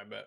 right, bet.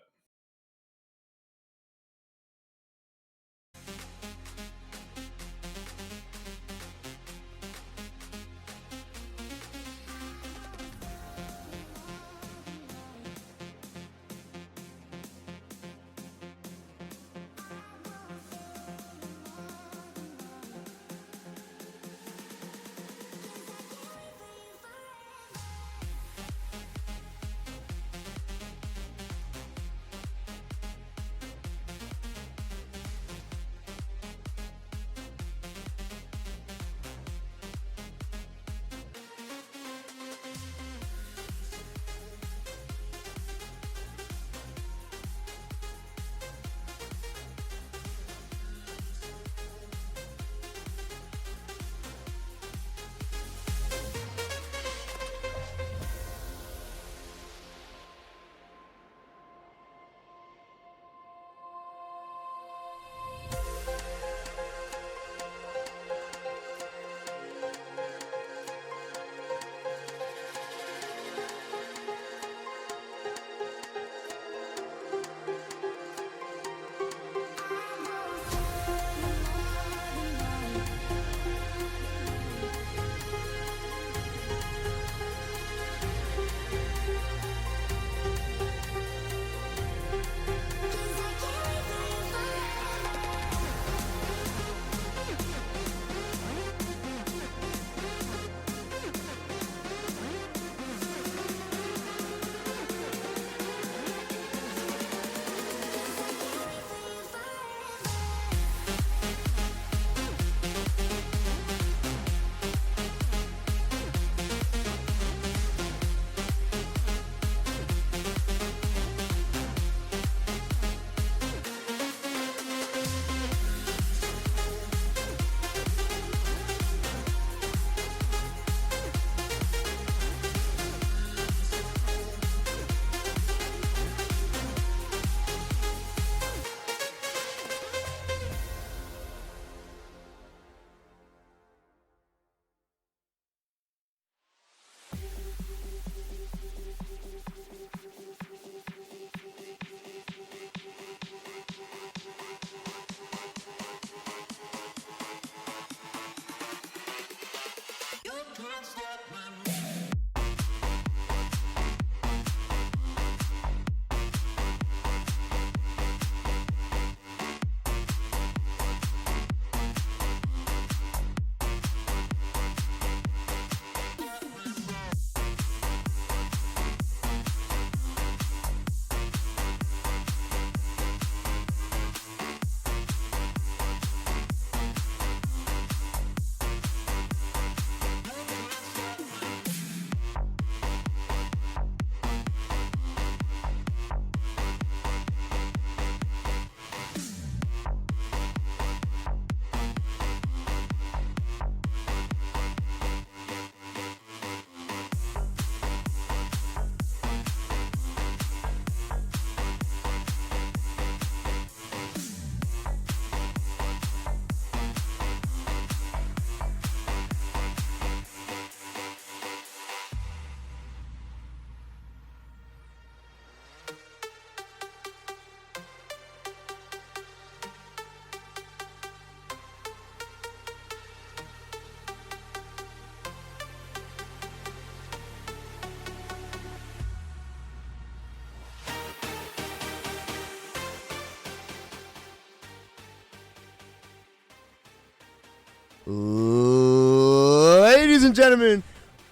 Ladies and gentlemen,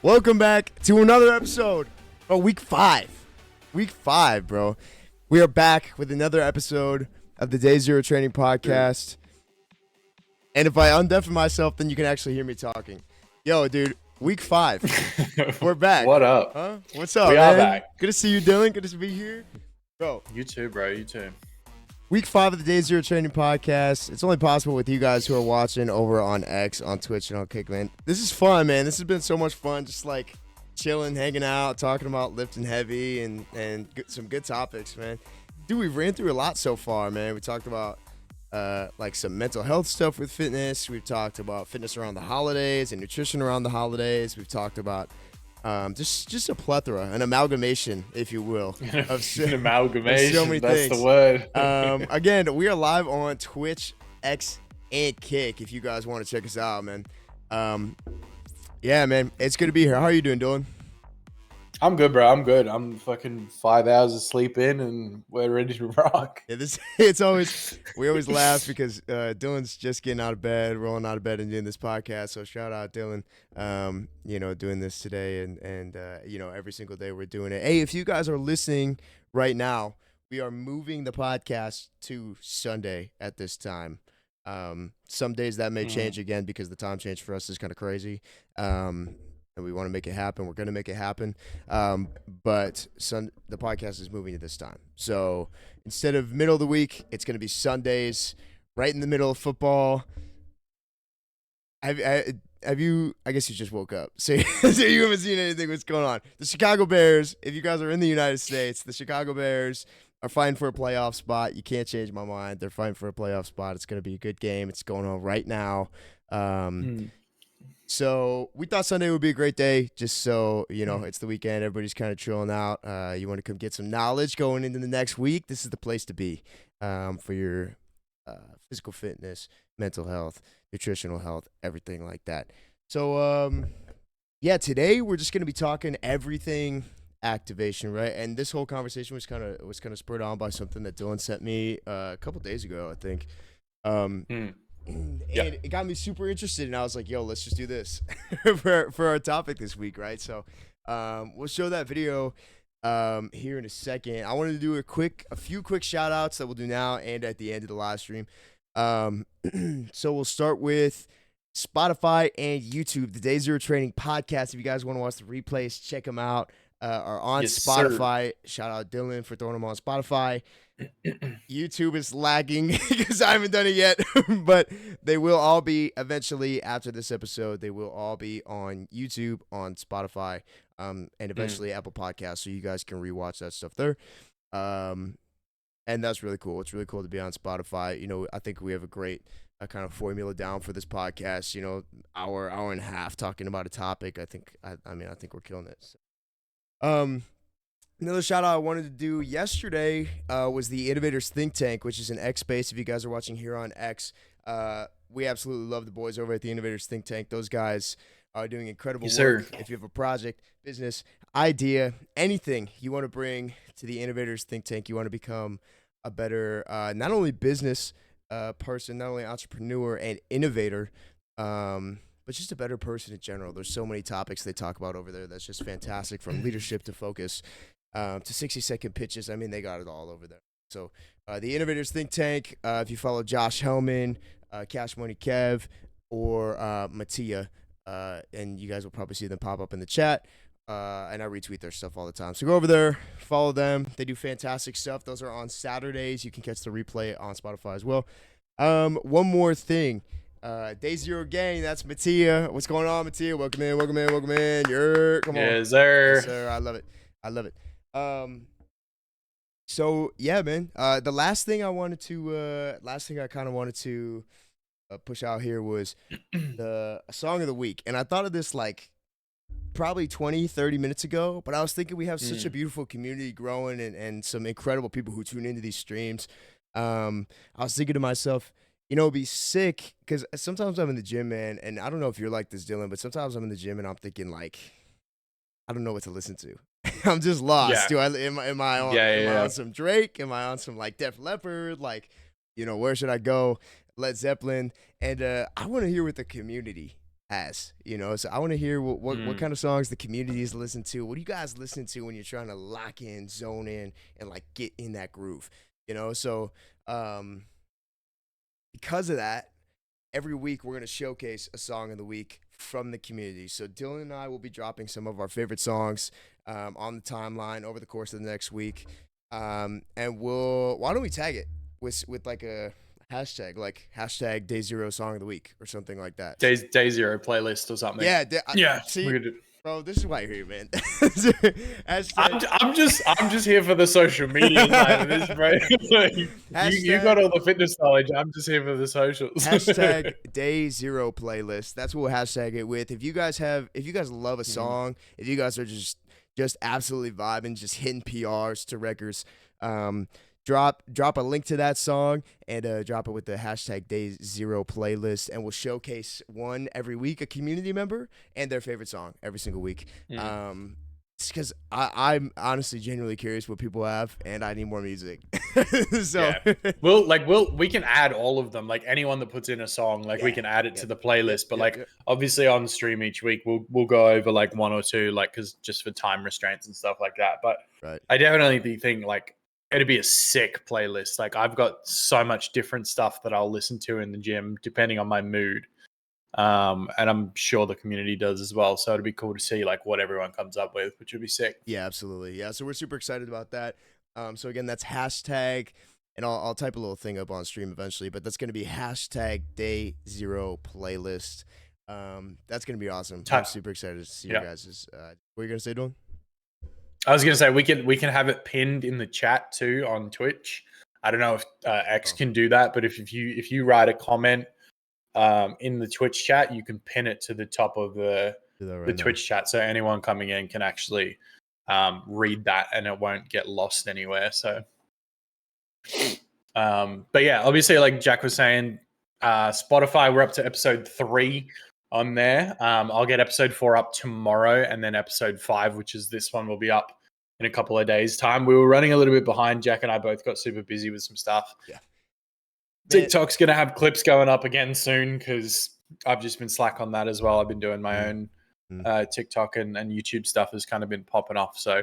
welcome back to another episode of Week 5. Week 5, bro. We are back with another episode of the Day Zero Training Podcast. And if I undeafen myself, then you can actually hear me talking. Yo, dude, Week 5. We're back. What up? Huh? What's up, We man? are back. Good to see you, Dylan. Good to be here. Bro, You too, bro. You too. Week 5 of the Day Zero Training Podcast. It's only possible with you guys who are watching over on X, on Twitch, and on Kickman. This is fun, man. This has been so much fun. Just like chilling, hanging out, talking about lifting heavy and some good topics, man. Dude, we've ran through a lot so far, man. We talked about like some mental health stuff with fitness. We've talked about fitness around the holidays and nutrition around the holidays. We've talked about Just a plethora, an amalgamation, if you will, of An amalgamation. of so many that's things. the word. Again, we are live on Twitch, X, and Kick. If you guys want to check us out, man. Yeah, man, it's good to be here. How are you doing, Dylan? I'm good, bro. I'm good. I'm fucking 5 hours of sleep in, and we're ready to rock. Yeah, we always laugh because Dylan's just getting out of bed, rolling out of bed, and doing this podcast. So shout out Dylan, doing this today, and every single day we're doing it. Hey, if you guys are listening right now, we are moving the podcast to Sunday at this time. Some days that may change again because the time change for us is kind of crazy. And we want to make it happen. We're going to make it happen. But the podcast is moving to this time. So instead of middle of the week, it's going to be Sundays, right in the middle of football. Have you, I guess you just woke up. So you haven't seen anything what's going on. The Chicago Bears, if you guys are in the United States, the Chicago Bears are fighting for a playoff spot. You can't change my mind. They're fighting for a playoff spot. It's going to be a good game. It's going on right now. So we thought Sunday would be a great day, just so, it's the weekend. Everybody's kind of chilling out. You want to come get some knowledge going into the next week. This is the place to be for your physical fitness, mental health, nutritional health, everything like that. So, today we're just going to be talking everything activation, right? And this whole conversation was kind of spurred on by something that Dylan sent me a couple days ago, I think. And it got me super interested, and I was like, yo, let's just do this for our topic this week, right? So we'll show that video here in a second. I wanted to do a few quick shout outs that we'll do now and at the end of the live stream. So we'll start with Spotify and YouTube, the Day Zero Training podcast. If you guys want to watch the replays, check them out. Are on Spotify. Sir. Shout out Dylan for throwing them on Spotify. YouTube is lagging because I haven't done it yet, but they will all be eventually after this episode. They will all be on YouTube, on Spotify, and eventually Apple Podcasts, so you guys can rewatch that stuff there. And that's really cool. It's really cool to be on Spotify. I think we have a great kind of formula down for this podcast. Hour and a half talking about a topic. I think we're killing it. So. Another shout out I wanted to do yesterday was the Innovators Think Tank, which is an X space. If you guys are watching here on X, we absolutely love the boys over at the Innovators Think Tank. Those guys are doing incredible work. If you have a project, business, idea, anything you want to bring to the Innovators Think Tank, you want to become a better not only business person, not only entrepreneur and innovator, but just a better person in general. There's so many topics they talk about over there that's just fantastic, from leadership to focus. To 60-second pitches. I mean, they got it all over there. So the Innovators Think Tank, if you follow Josh Hellman, Cash Money Kev, or Mattia, and you guys will probably see them pop up in the chat, and I retweet their stuff all the time. So go over there, follow them. They do fantastic stuff. Those are on Saturdays. You can catch the replay on Spotify as well. One more thing. Day Zero Gang, that's Mattia. What's going on, Mattia? Welcome in. Come on. Yes, sir. Yes, sir. I love it. So yeah, man. The last thing I kind of wanted to push out here was the song of the week, and I thought of this like probably 20-30 minutes ago, but I was thinking we have such a beautiful community growing and some incredible people who tune into these streams. I was thinking to myself, it'd be sick because sometimes I'm in the gym, man, and I don't know if you're like this, Dylan, but sometimes I'm in the gym and I'm thinking like, I don't know what to listen to. I'm just lost. Yeah. Am I on some Drake? Am I on some like Def Leppard? Like, where should I go? Led Zeppelin. And I want to hear what the community has. So I want to hear what kind of songs the community is listening to. What do you guys listen to when you're trying to lock in, zone in, and like get in that groove? So because of that, every week we're going to showcase a song of the week from the community. So Dylan and I will be dropping some of our favorite songs on the timeline over the course of the next week. And why don't we tag it with like a hashtag, like #Day Zero Song of the Week or something like that. Day Zero playlist or something. Yeah. Yeah. See, Bro, this is why you're here, man. Hashtag, I'm just here for the social media side of this, bro. Like, you got all the fitness knowledge. I'm just here for the socials. hashtag day zero playlist. That's what we'll hashtag it with. If you guys love a song, if you guys are just absolutely vibing, just hitting PRs to records, drop a link to that song and drop it with the hashtag day zero playlist, and we'll showcase one every week, a community member and their favorite song every single week. It's because I'm honestly genuinely curious what people have, and I need more music. So we can add all of them. Like anyone that puts in a song, like we can add it to the playlist. But obviously on stream each week, we'll go over like one or two, like because just for time restraints and stuff like that. But I definitely think like it'd be a sick playlist. Like I've got so much different stuff that I'll listen to in the gym depending on my mood. And I'm sure the community does as well. So it'd be cool to see like what everyone comes up with, which would be sick. Yeah, absolutely. Yeah, so we're super excited about that. So again, that's hashtag, and I'll type a little thing up on stream eventually, but that's going to be hashtag day zero playlist. That's going to be awesome. I'm super excited to see you guys. What are you going to say, Dylan? I was going to say we can have it pinned in the chat too on Twitch. I don't know if X can do that, but if you write a comment in the Twitch chat, you can pin it to the top of the Twitch chat, so anyone coming in can actually read that and it won't get lost anywhere. So but yeah, obviously like Jack was saying, Spotify, we're up to episode 3 on there. I'll get episode 4 up tomorrow, and then episode 5, which is this one, will be up in a couple of days time. We were running a little bit behind. Jack and I both got super busy with some stuff. TikTok's going to have clips going up again soon because I've just been slack on that as well. I've been doing my own TikTok and YouTube stuff has kind of been popping off. So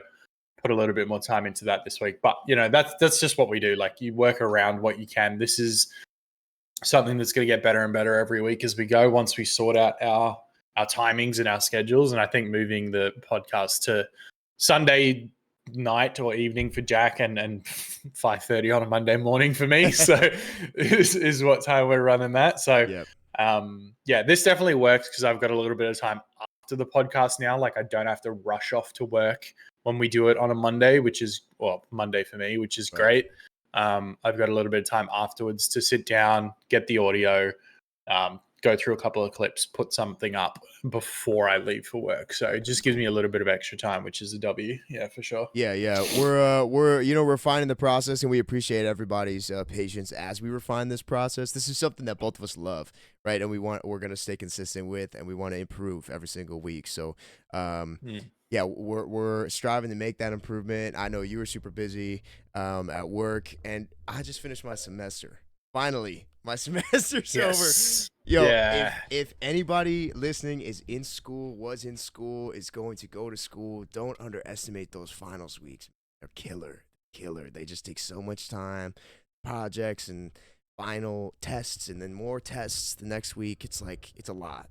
put a little bit more time into that this week. But, that's just what we do. Like you work around what you can. This is something that's going to get better and better every week as we go once we sort out our timings and our schedules. And I think moving the podcast to Sunday night or evening for Jack and 5:30 on a Monday morning for me, so is what time we're running that. So this definitely works because I've got a little bit of time after the podcast now. Like I don't have to rush off to work when we do it on a Monday, which is Monday for me, which is great. I've got a little bit of time afterwards to sit down, get the audio, go through a couple of clips, put something up before I leave for work. So it just gives me a little bit of extra time, which is a W. Yeah, for sure. Yeah. We're refining the process, and we appreciate everybody's patience as we refine this process. This is something that both of us love, right? And we're going to stay consistent with, and we want to improve every single week. So, we're striving to make that improvement. I know you were super busy at work, and I just finished my semester. Finally, my semester's over. Yo, if anybody listening is in school, was in school, is going to go to school, don't underestimate those finals weeks. They're killer. They just take so much time, projects and final tests, and then more tests the next week. It's a lot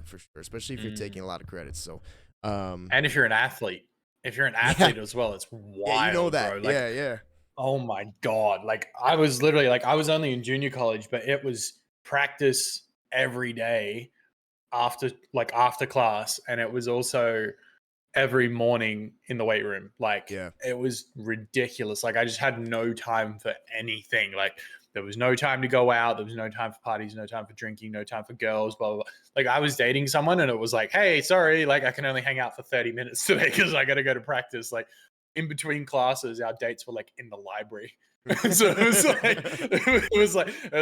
for sure, especially if you're taking a lot of credits. So, and if you're an athlete, as well, it's wild. Yeah, you know that. Bro. Like, yeah. Oh my God. Like I was literally I was only in junior college, but it was practice every day after class. And it was also every morning in the weight room. It was ridiculous. Like I just had no time for anything. Like there was no time to go out. There was no time for parties, no time for drinking, no time for girls, blah, blah, blah. Like I was dating someone and it was like, hey, sorry, like I can only hang out for 30 minutes today because I got to go to practice. Like in between classes, our dates were like in the library. So it was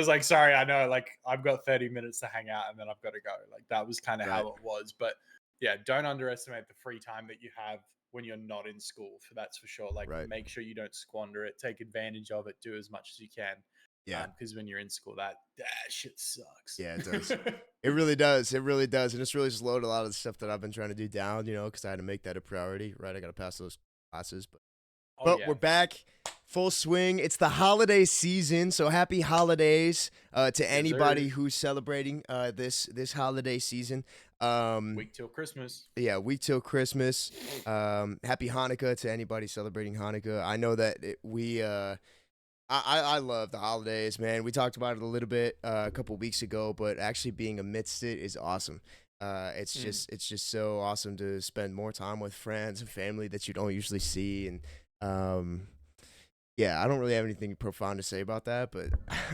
like, sorry, I know, like I've got 30 minutes to hang out and then I've got to go. Like that was kind of how it was. But yeah, don't underestimate the free time that you have when you're not in school. That's for sure. Like make sure you don't squander it. Take advantage of it. Do as much as you can. Yeah, because when you're in school, that shit sucks. Yeah, it does. It really does. And it's really slowed a lot of the stuff that I've been trying to do down, because I had to make that a priority, right? I got to pass those classes. But we're back, full swing. It's the holiday season, so happy holidays to anybody who's celebrating this holiday season. Week till Christmas. Yeah, week till Christmas. Happy Hanukkah to anybody celebrating Hanukkah. I know that I love the holidays, man. We talked about it a little bit a couple weeks ago, but actually being amidst it is awesome. Mm. It's just so awesome to spend more time with friends and family that you don't usually see. And um, yeah, I don't really have anything profound to say about that, but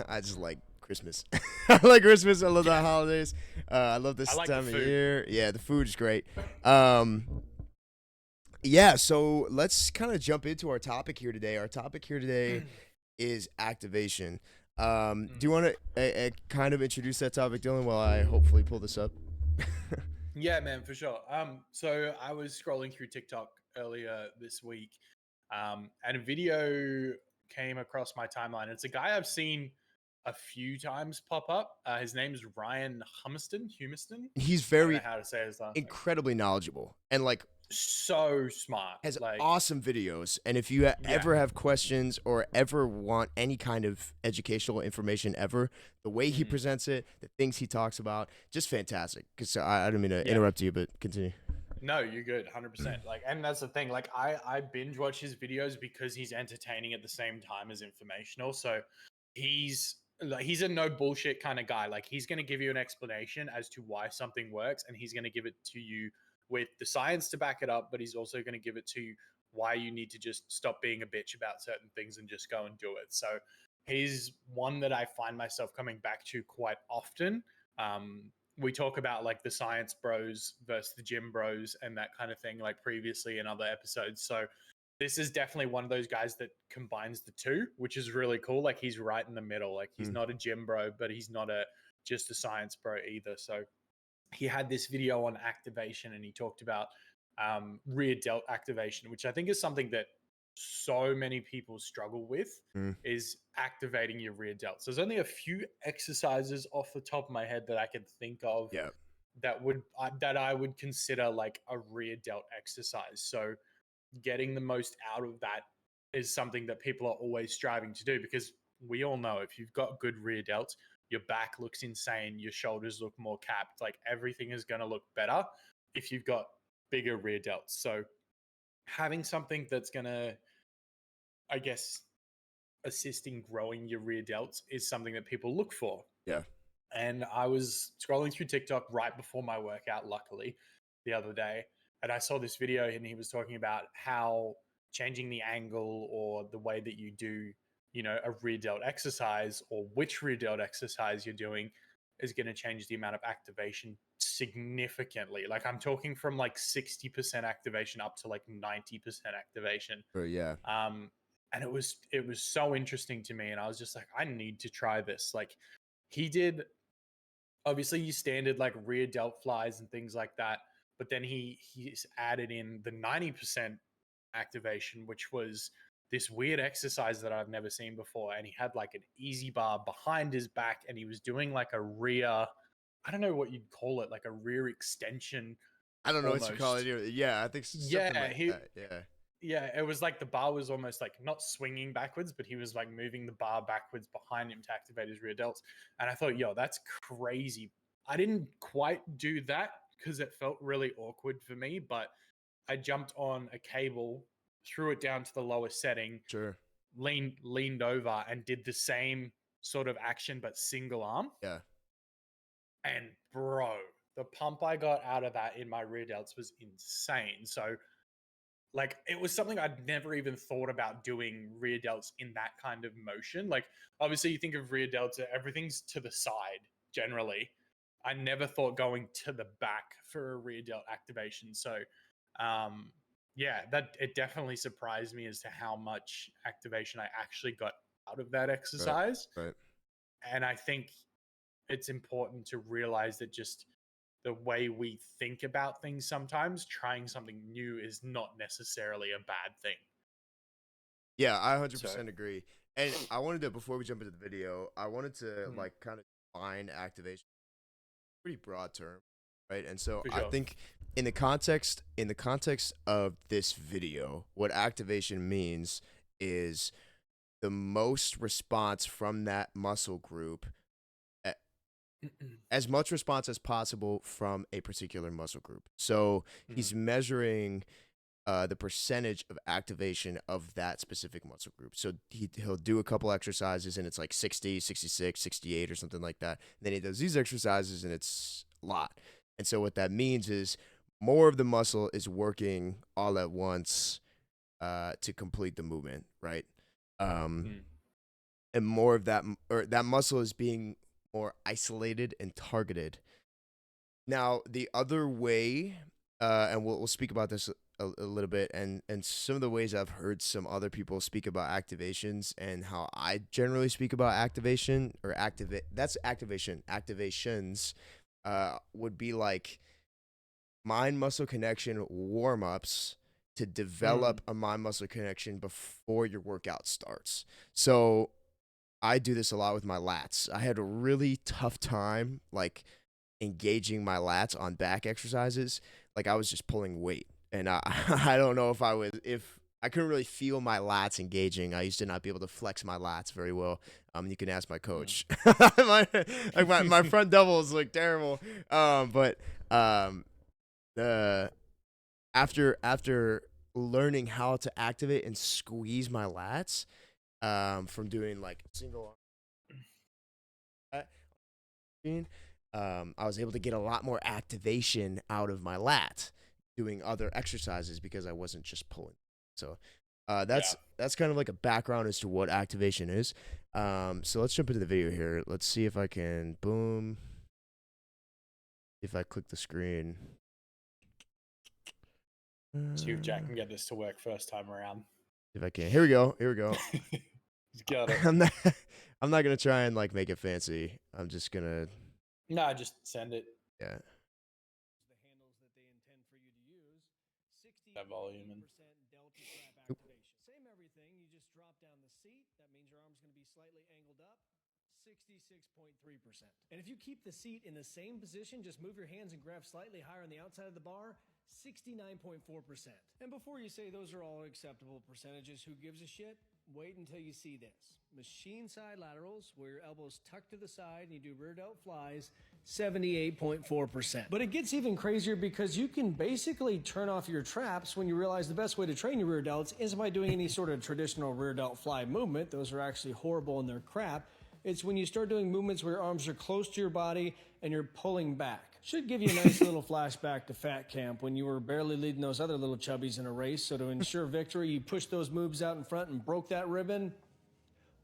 I just like Christmas. I like Christmas. I love the Yeah, holidays. I love I this like the time of food. year. Yeah, the food is great. Um, yeah, so let's kind of jump into our topic here today. Our topic here today is activation. Do you Mm. want to kind of introduce that topic, Dylan, while I hopefully pull this up? Yeah, man, for sure. So I was scrolling through TikTok earlier this week, and a video came across my timeline. It's a guy I've seen a few times pop up. His name is Ryan Humiston. Humiston. He's I don't know very how to say his last name. incredibly knowledgeable and like So smart. has Like, awesome videos. And if you yeah. ever have questions or ever want any kind of educational information ever, the way he Mm, presents it, the things he talks about, just fantastic. Because I don't mean to yeah. interrupt you, but continue. No, you're good, 100%. Like, and that's the thing. Like, I binge watch his videos because he's entertaining at the same time as informational. So he's a no bullshit kind of guy. Like, he's gonna give you an explanation as to why something works, and he's gonna give it to you with the science to back it up. But he's also gonna give it to you why you need to just stop being a bitch about certain things and just go and do it. So he's one that I find myself coming back to quite often. We talk about like the science bros versus the gym bros and that kind of thing, like previously in other episodes. So this is definitely one of those guys that combines the two, which is really cool. Like he's right in the middle. Like he's Mm, not a gym bro, but he's not a just a science bro either. So he had this video on activation and he talked about rear delt activation, which I think is something that so many people struggle with mm, is activating your rear delts. There's only a few exercises off the top of my head that I could think of yeah. that I would consider like a rear delt exercise. So getting the most out of that is something that people are always striving to do because we all know if you've got good rear delts, your back looks insane, your shoulders look more capped, like everything is going to look better if you've got bigger rear delts. So having something that's going to, I guess, assisting growing your rear delts is something that people look for. Yeah. And I was scrolling through TikTok right before my workout, luckily, the other day. And I saw this video and he was talking about how changing the angle or the way that you do, a rear delt exercise or which rear delt exercise you're doing is going to change the amount of activation significantly. Like I'm talking from like 60% activation up to like 90% activation. But yeah. Um, and it was so interesting to me. And I was just like, I need to try this. Like he did obviously you standard like rear delt flies and things like that, but then he's added in the 90% activation, which was this weird exercise that I've never seen before. And he had like an easy bar behind his back and he was doing like a rear, I don't know what you'd call it, like a rear extension I don't know what you call it almost. either. Yeah, I think something Yeah, like he that. Yeah. yeah, it was like the bar was almost like not swinging backwards, but he was like moving the bar backwards behind him to activate his rear delts. And I thought, yo, that's crazy. I didn't quite do that because it felt really awkward for me, but I jumped on a cable, threw it down to the lowest setting, Sure. leaned over, and did the same sort of action but single arm. Yeah. And bro, the pump I got out of that in my rear delts was insane. So like it was something I'd never even thought about doing rear delts in that kind of motion. Like obviously you think of rear delts, everything's to the side generally. I never thought going to the back for a rear delt activation. So um yeah, that it definitely surprised me as to how much activation I actually got out of that Right. exercise. Right. And I think it's important to realize that just the way we think about things sometimes, trying something new is not necessarily a bad thing. Yeah, I So, 100% agree. And I wanted to, before we jump into the video, I wanted to mm, like kind of define activation, pretty broad term, right? And so for I sure. think in the context of this video, what activation means is the most response from that muscle group, a- as much response as possible from a particular muscle group. So Mhm. he's measuring the percentage of activation of that specific muscle group. So he'll do a couple exercises and it's like 60, 66, 68 or something like that. And then he does these exercises and it's a lot. And so what that means is more of the muscle is working all at once to complete the movement, right? And more of that, or that muscle is being more isolated and targeted. Now, the other way, and we'll speak about this a little bit, and some of the ways I've heard some other people speak about activations and how I generally speak about activation or that's activation. Activations would be like mind muscle connection warm ups to develop a mind muscle connection before your workout starts. So I do this a lot with my lats. I had a really tough time like engaging my lats on back exercises. Like I was just pulling weight, and I don't know if I couldn't really feel my lats engaging. I used to not be able to flex my lats very well. You can ask my coach. my front doubles look terrible. But after learning how to activate and squeeze my lats, from doing like single arm, I was able to get a lot more activation out of my lat doing other exercises because I wasn't just pulling. So that's kind of like a background as to what activation is. So let's jump into the video here. Let's see if I can boom. If I click the screen. See if Jack can get this to work first time around. If I can. Here we go. He's got it. I'm not gonna try and like make it fancy. I'm just gonna. No, just send it. Yeah. The handles that they intend for you to use. That volume and- 68% delta trap activation. Same everything. You just drop down the seat. That means your arm's going to be slightly angled up. 66.3%. And if you keep the seat in the same position, just move your hands and grab slightly higher on the outside of the bar. 69.4%. And before you say those are all acceptable percentages, who gives a shit? Wait until you see this. Machine side laterals, where your elbows tuck to the side and you do rear delt flies, 78.4%. But it gets even crazier because you can basically turn off your traps when you realize the best way to train your rear delts isn't by doing any sort of traditional rear delt fly movement. Those are actually horrible and they're crap. It's when you start doing movements where your arms are close to your body and you're pulling back. Should give you a nice little flashback to fat camp when you were barely leading those other little chubbies in a race. So to ensure victory, you pushed those moves out in front and broke that ribbon.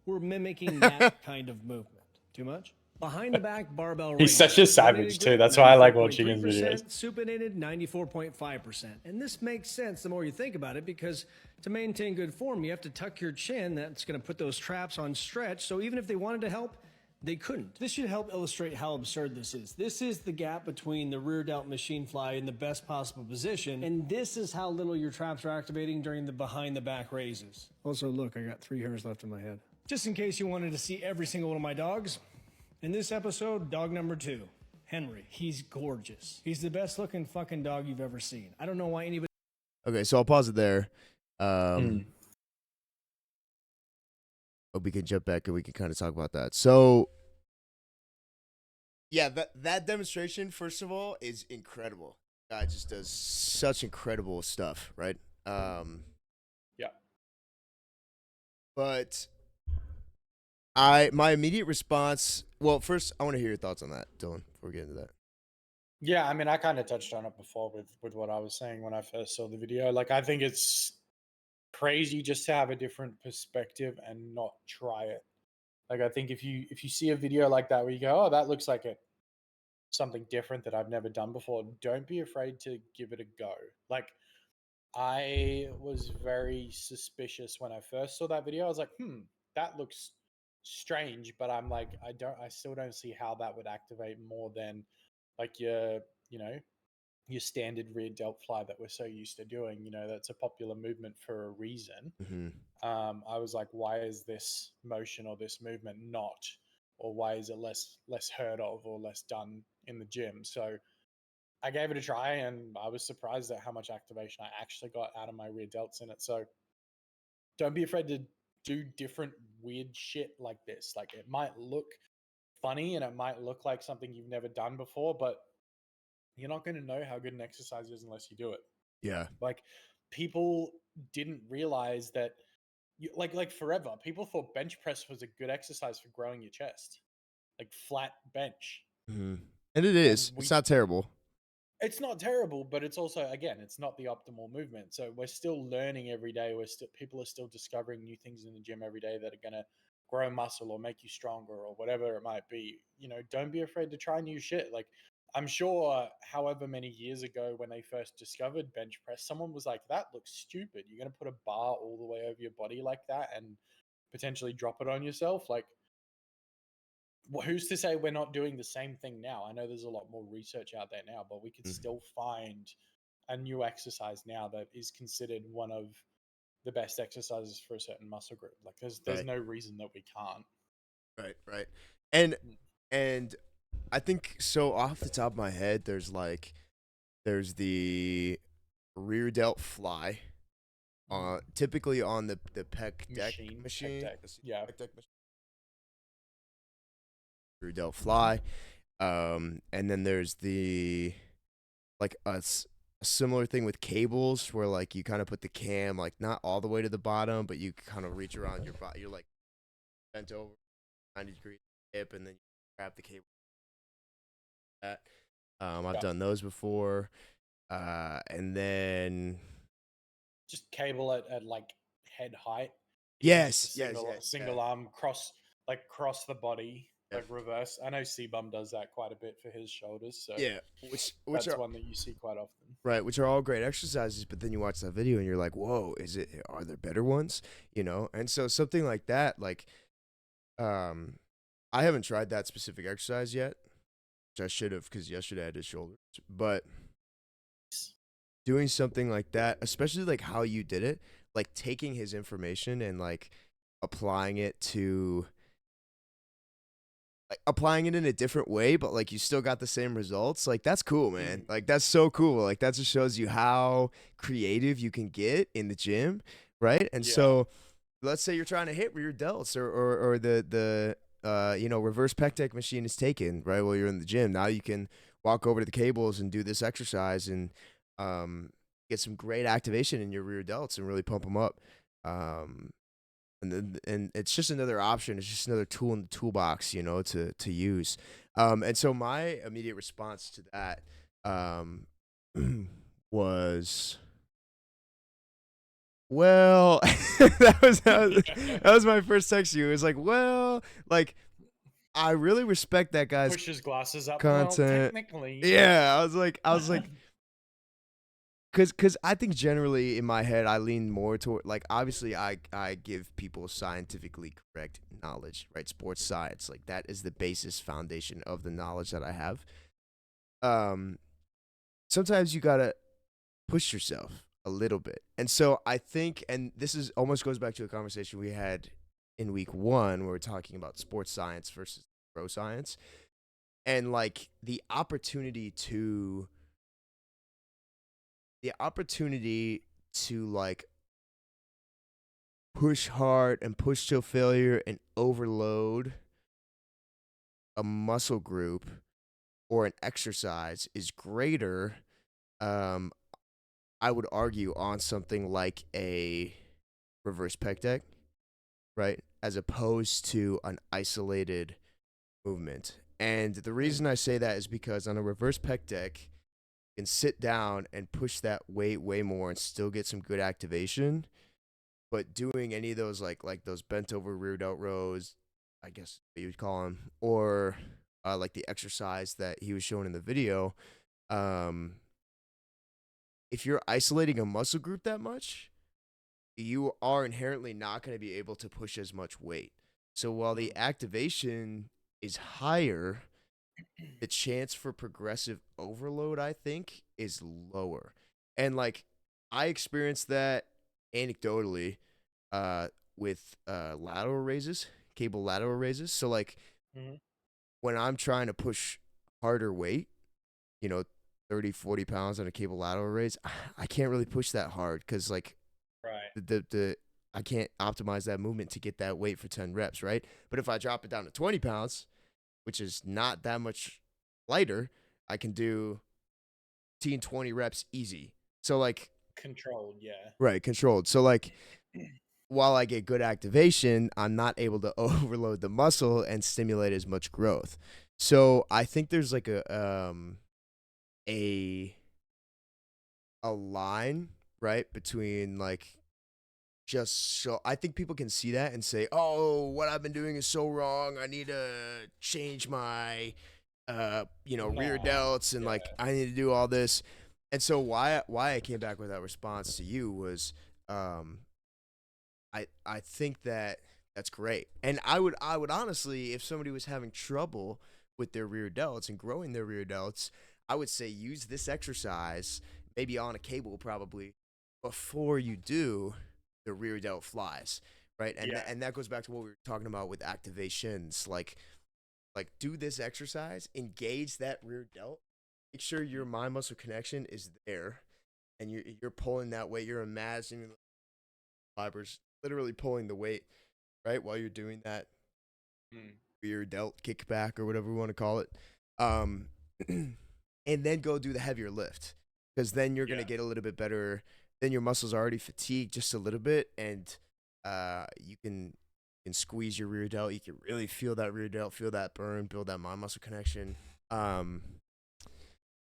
We're mimicking that kind of movement. Too much? Behind the back barbell He's such a savage too. That's why I like watching his videos. Supinated 94.5%. And this makes sense the more you think about it, because to maintain good form, you have to tuck your chin. That's going to put those traps on stretch. So even if they wanted to help, they couldn't. This should help illustrate how absurd this is. This is the gap between the rear delt machine fly in the best possible position. And this is how little your traps are activating during the behind the back raises. Also, look, I got 3 hairs left in my head. Just in case you wanted to see every single one of my dogs. In this episode, dog number 2, Henry. He's gorgeous. He's the best looking fucking dog you've ever seen. I don't know why anybody. Okay, so I'll pause it there. Hope we can jump back and we can kind of talk about that. So, yeah, that demonstration, first of all, is incredible. Guy just does such incredible stuff, right? Yeah. But my immediate response. Well, first, I want to hear your thoughts on that, Dylan, before we get into that. Yeah, I mean, I kind of touched on it before with what I was saying when I first saw the video. Like, I think it's crazy just to have a different perspective and not try it. Like, I think if you see a video like that where you go, oh, that looks like something different that I've never done before, don't be afraid to give it a go. Like, I was very suspicious when I first saw that video. I was like, that looks strange, but I'm like, I still don't see how that would activate more than like your standard rear delt fly that we're so used to doing. That's a popular movement for a reason. I was like, why is this motion or this movement not, or why is it less heard of or less done in the gym? So I gave it a try and I was surprised at how much activation I actually got out of my rear delts in it. So don't be afraid to do different weird shit like this. Like, it might look funny and it might look like something you've never done before, but you're not going to know how good an exercise is unless you do it. Yeah. Like, people didn't realize that like forever, people thought bench press was a good exercise for growing your chest, like flat bench. And it is. It's not terrible. It's not terrible, but it's also, again, it's not the optimal movement. So we're still learning every day. People are still discovering new things in the gym every day that are going to grow muscle or make you stronger or whatever it might be. Don't be afraid to try new shit. Like, I'm sure however many years ago when they first discovered bench press, someone was like, that looks stupid. You're going to put a bar all the way over your body like that and potentially drop it on yourself. Like, who's to say we're not doing the same thing now? I know there's a lot more research out there now, but we could still find a new exercise now that is considered one of the best exercises for a certain muscle group. Like, there's Right. no reason that we can't. Right. And I think so off the top of my head, there's the rear delt fly, typically on the pec deck machine. Yeah. Pec deck machine. Rear delt fly, and then there's the like a similar thing with cables where like you kind of put the cam like not all the way to the bottom, but you kind of reach around your body. You're like bent over 90 degrees hip, and then you grab the cable. That I've done those before, and then just cable at like head height. Yes, single arm cross the body. Like reverse. I know C-Bum does that quite a bit for his shoulders. So yeah, which that's are one that you see quite often. Right, which are all great exercises, but then you watch that video and you're like, whoa, are there better ones? And so something like that, like I haven't tried that specific exercise yet, which I should have because yesterday I did shoulders. But doing something like that, especially like how you did it, like taking his information and like applying it in a different way, but like you still got the same results. Like that's cool, man. Like that's so cool. Like that just shows you how creative you can get in the gym, right? And so let's say you're trying to hit rear delts or the reverse pec deck machine is taken, right? While you're in the gym. Now you can walk over to the cables and do this exercise and get some great activation in your rear delts and really pump them up. And it's just another option. It's just another tool in the toolbox, to use. And so my immediate response to that was, well, that was my first text to you. It was like, well, like I really respect that guy's pushes glasses up content. Well, technically, yeah. I was like. Because I think generally in my head I lean more toward like obviously I give people scientifically correct knowledge, right? Sports science, like that is the basis foundation of the knowledge that I have. Sometimes you gotta push yourself a little bit, and so I think, and this is almost goes back to a conversation we had in week 1 where we're talking about sports science versus pro science, and like the opportunity to like push hard and push till failure and overload a muscle group or an exercise is greater, I would argue, on something like a reverse pec deck, right? As opposed to an isolated movement. And the reason I say that is because on a reverse pec deck, can sit down and push that weight way more and still get some good activation. But doing any of those like those bent over rear delt rows, I guess you would call them, or like the exercise that he was showing in the video, if you're isolating a muscle group that much, you are inherently not going to be able to push as much weight. So while the activation is higher, the chance for progressive overload, I think, is lower. And like I experienced that anecdotally with lateral raises, cable lateral raises. So like when I'm trying to push harder weight, 30, 40 pounds on a cable lateral raise, I can't really push that hard because like the I can't optimize that movement to get that weight for 10 reps, right? But if I drop it down to 20 pounds, which is not that much lighter, I can do 20 reps easy. So like controlled, yeah. Right, controlled. So like while I get good activation, I'm not able to overload the muscle and stimulate as much growth. So I think there's like a line, right, between like just so I think people can see that and say, "Oh, what I've been doing is so wrong. I need to change my rear Nah, delts and yeah, like I need to do all this." And so why I came back with that response to you was um I think that that's great. And I would honestly, if somebody was having trouble with their rear delts and growing their rear delts, I would say use this exercise maybe on a cable probably before you do the rear delt flies, right? And yeah, and that goes back to what we were talking about with activations, like do this exercise, engage that rear delt, make sure your mind muscle connection is there, and you're pulling that weight. You're imagining the fibers literally pulling the weight, right, while you're doing that mm, rear delt kickback or whatever we want to call it. Um, and then go do the heavier lift because then you're gonna yeah, get a little bit better. Then your muscles are already fatigued just a little bit, and you can squeeze your rear delt. You can really feel that rear delt, feel that burn, build that mind muscle connection. Um,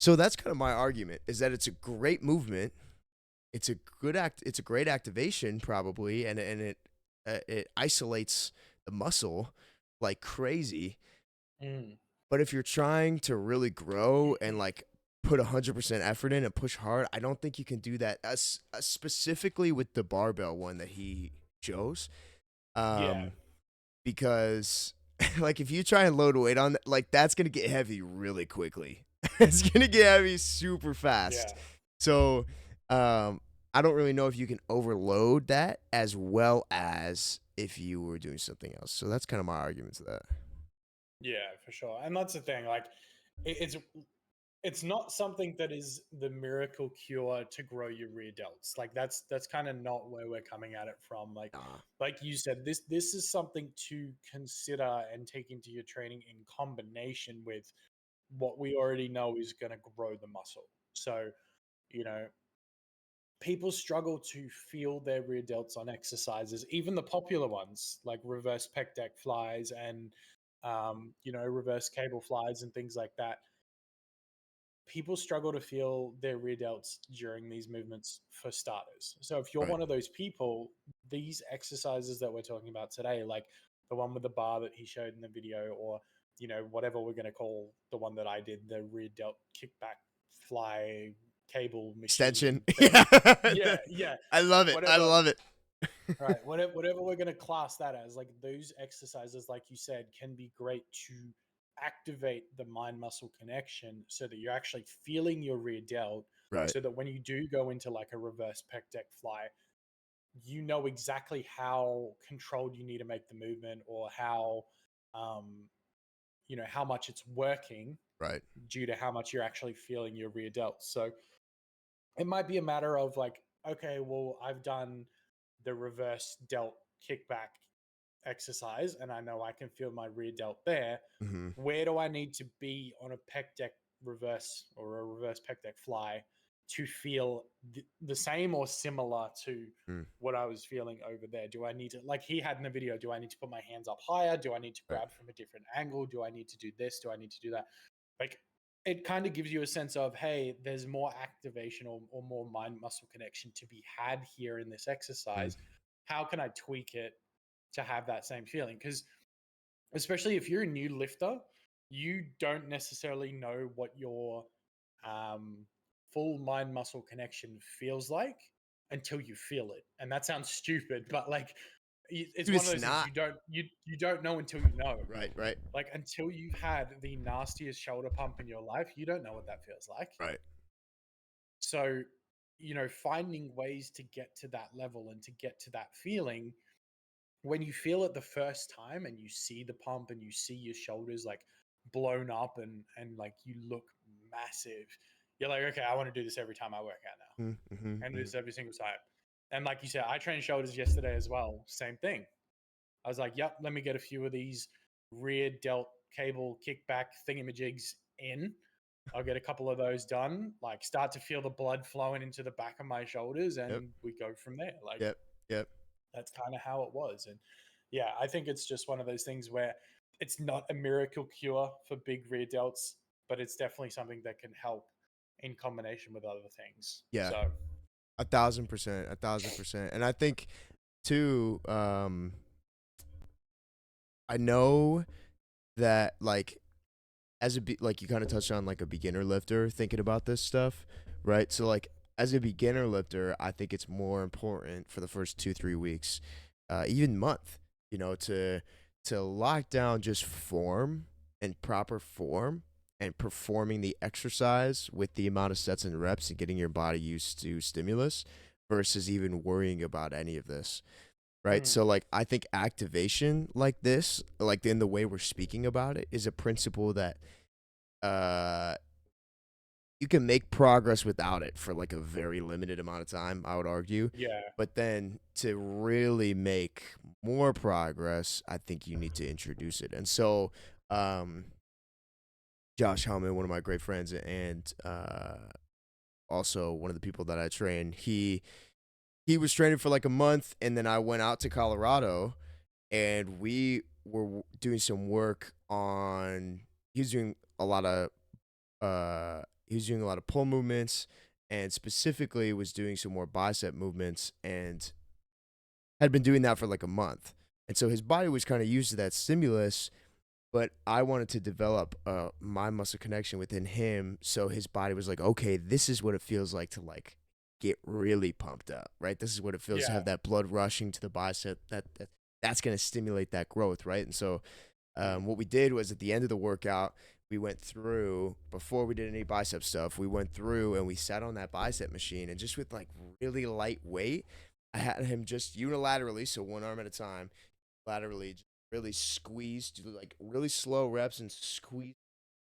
so that's kind of my argument is that it's a great movement. It's a it's a great activation probably, and it isolates the muscle like crazy. mm, But if you're trying to really grow and like put 100% effort in and push hard, I don't think you can do that. As specifically with the barbell one that he chose, yeah, um, because like if you try and load weight on like that's gonna get heavy really quickly. It's gonna get heavy super fast. yeah. So I don't really know if you can overload that as well as if you were doing something else. So that's kind of my argument to that. Yeah, for sure. And that's the thing. Like, it's not something that is the miracle cure to grow your rear delts. Like that's kind of not where we're coming at it from. Nah. Like you said, this is something to consider and take into your training in combination with what we already know is going to grow the muscle. So, you know, people struggle to feel their rear delts on exercises, even the popular ones like reverse pec deck flies and reverse cable flies and things like that. People struggle to feel their rear delts during these movements for starters. So if you're Right. one of those people, these exercises that we're talking about today, like the one with the bar that he showed in the video, or whatever we're going to call the one that I did, the rear delt kickback fly cable Extension. machine thing. Yeah, Yeah. yeah. I love it. I Whatever. love it. Right. Whatever we're going to class that as, like those exercises, like you said, can be great to activate the mind muscle connection so that you're actually feeling your rear delt, Right. so that when you do go into like a reverse pec deck fly, you know exactly how controlled you need to make the movement, or um, how much it's working Right. due to how much you're actually feeling your rear delt. So it might be a matter of like, okay, well, I've done the reverse delt kickback exercise and I know I can feel my rear delt there. Hmm. Where do I need to be on a pec deck reverse or a reverse pec deck fly to feel the same or similar to Mm. what I was feeling over there? Do I need to, like he had in the video, do I need to put my hands up higher? Do I need to Right. grab from a different angle? Do I need to do this? Do I need to do that? Like, it kind of gives you a sense of, hey, there's more activation or more mind muscle connection to be had here in this Mm. exercise. How can I tweak it to have that same feeling? Because especially if you're a new lifter, you don't necessarily know what your um, full mind muscle connection feels like until you feel it. And that sounds stupid, but like it's Dude, one of it's those things not. you don't know until you know. Right. Right. Like until you've had the nastiest shoulder pump in your life, you don't know what that feels like. Right. So, finding ways to get to that level and to get to that feeling, when you feel it the first time and you see the pump and you see your shoulders like blown up and like you look massive, you're like, okay, I want to do this every time I work out now, Mm-hmm. and Mm-hmm. do this every single time. And like you said, I trained shoulders yesterday as well. Same thing. I was like, yep, let me get a few of these rear delt cable kickback thingamajigs in. I'll get a couple of those done, like start to feel the blood flowing into the back of my shoulders, Yep. and we go from there. Like, Yep. Yep. that's kind of how it was. And yeah, I think it's just one of those things where it's not a miracle cure for big rear delts, but it's definitely something that can help. in combination with other things. Yeah. So 1,000%, 1,000%. And I think too, I know that like like you kind of touched on like a beginner lifter thinking about this stuff, right? So like as a beginner lifter, I think it's more important for the first 2-3 weeks, even month, to lock down just form and proper form and performing the exercise with the amount of sets and reps and getting your body used to stimulus versus even worrying about any of this, right? mm, So like I think activation like this, like in the way we're speaking about it, is a principle that uh you can make progress without it for like a very limited amount of time, I would argue. yeah, But then to really make more progress, I think you need to introduce it. And so um Josh Hellman, one of my great friends and also one of the people that I train, he was training for like a month, and then I went out to Colorado and we were doing some work on he was doing a lot of he was doing a lot of pull movements and specifically was doing some more bicep movements and had been doing that for like a month. And so his body was kind of used to that stimulus, but I wanted to develop my muscle connection within him so his body was like, okay, this is what it feels like to like get really pumped up, right? This is what it feels to yeah, have that blood rushing to the bicep. That's going to stimulate that growth, right? And so what we did was at the end of the workout, we went through before we did any bicep stuff. We went through and we sat on that bicep machine and just with like really light weight, I had him just unilaterally, so one arm at a time, laterally really squeeze, do like really slow reps and squeeze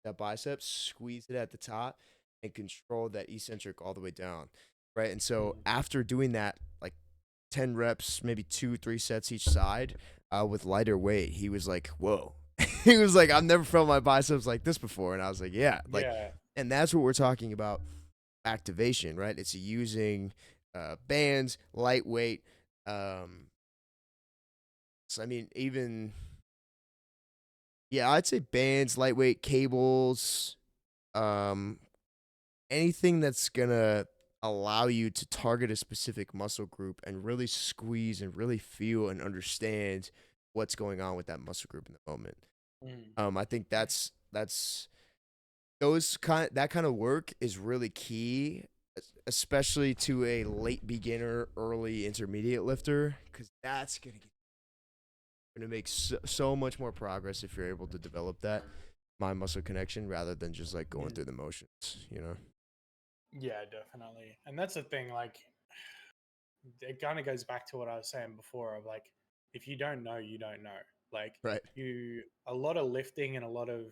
that bicep, squeeze it at the top, and control that eccentric all the way down, right? And so mm, after doing that, like 10 reps, maybe 2-3 sets each side, with lighter weight, he was like, "Whoa." He was like, "I've never felt my biceps like this before." And I was like, "Yeah." Like, yeah, and that's what we're talking about activation, right? It's using bands, lightweight. So I mean, even yeah, I'd say bands, lightweight cables, um, anything that's gonna allow you to target a specific muscle group and really squeeze and really feel and understand what's going on with that muscle group in the moment. mm, I think that's those that kind of work is really key, especially to a late beginner, early intermediate lifter, because that's gonna make so much more progress if you're able to develop that mind muscle connection rather than just like going mm. through the motions. Yeah, definitely. And that's the thing, like it kind of goes back to what I was saying before of like if you don't know, you don't know. Like Right. you a lot of lifting and a lot of,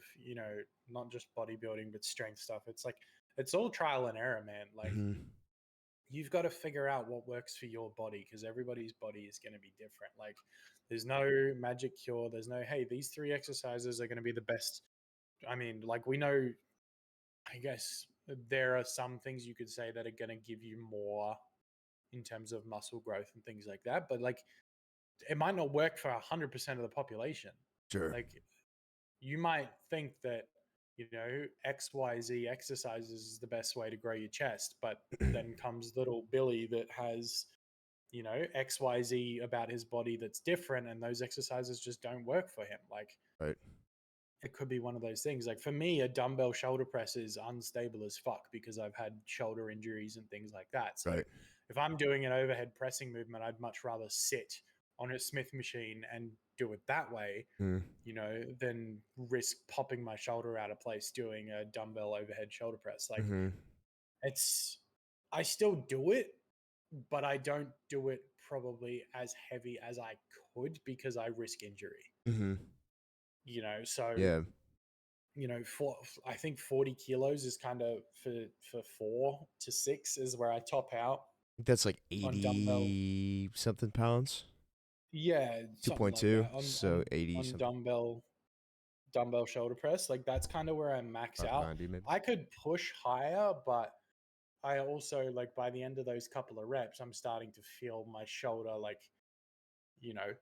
not just bodybuilding but strength stuff. It's like it's all trial and error, man. Like Hmm. you've got to figure out what works for your body because everybody's body is going to be different. Like there's no magic cure. There's no, hey, these three exercises are going to be the best. I mean, like we know, I guess there are some things you could say that are going to give you more in terms of muscle growth and things like that. But like it might not work for 100% of the population. Sure. Like you might think that, XYZ exercises is the best way to grow your chest, but then comes little Billy that has, XYZ about his body that's different and those exercises just don't work for him. Like Right. it could be one of those things. Like for me, a dumbbell shoulder press is unstable as fuck because I've had shoulder injuries and things like that. So Right. if I'm doing an overhead pressing movement, I'd much rather sit on a Smith machine and do it that way, Mm. than risk popping my shoulder out of place doing a dumbbell overhead shoulder press. Like Hmm. I still do it, but I don't do it probably as heavy as I could because I risk injury. Hmm. So Yeah. for I think 40 kilos is kind of for 4 to 6 is where I top out I think that's like on dumbbell. 80 something pounds. Yeah, something like 2.2. that on So 80 something. dumbbell shoulder press. Like that's kind of where I max About out. 90 maybe. I could push higher, but I also like by the end of those couple of reps, I'm starting to feel my shoulder like, you know,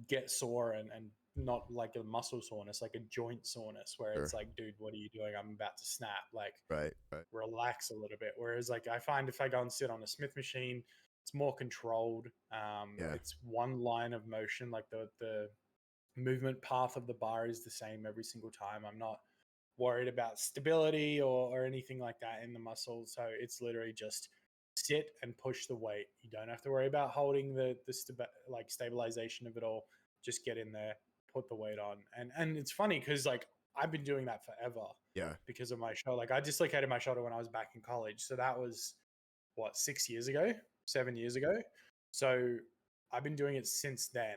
get sore and not like a muscle soreness, like a joint soreness where Sure. it's like, dude, what are you doing? I'm about to snap. Like, Right. relax a little bit. Whereas, like, I find if I go and sit on a Smith machine, it's more controlled. Yeah. It's one line of motion, like the movement path of the bar is the same every single time. I'm not worried about stability or anything like that in the muscle. So it's literally just sit and push the weight. You don't have to worry about holding like stabilization of it all. Just get in there, put the weight on. And it's funny because like I've been doing that forever Yeah. because of my shoulder. Like I dislocated my shoulder when I was back in college. So that was what, 6 years ago, 7 years ago. So I've been doing it since then.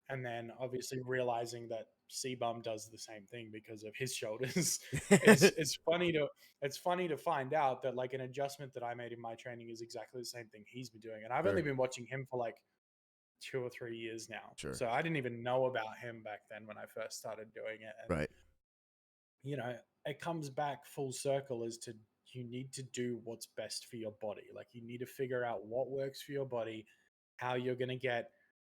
And then obviously realizing that C-Bum does the same thing because of his shoulders. it's funny to find out that like an adjustment that I made in my training is exactly the same thing he's been doing. And I've only Sure. been watching him for like 2 or 3 years now. Sure. So I didn't even know about him back then when I first started doing it. And Right. you know, it comes back full circle as to you need to do what's best for your body. Like you need to figure out what works for your body, how you're going to get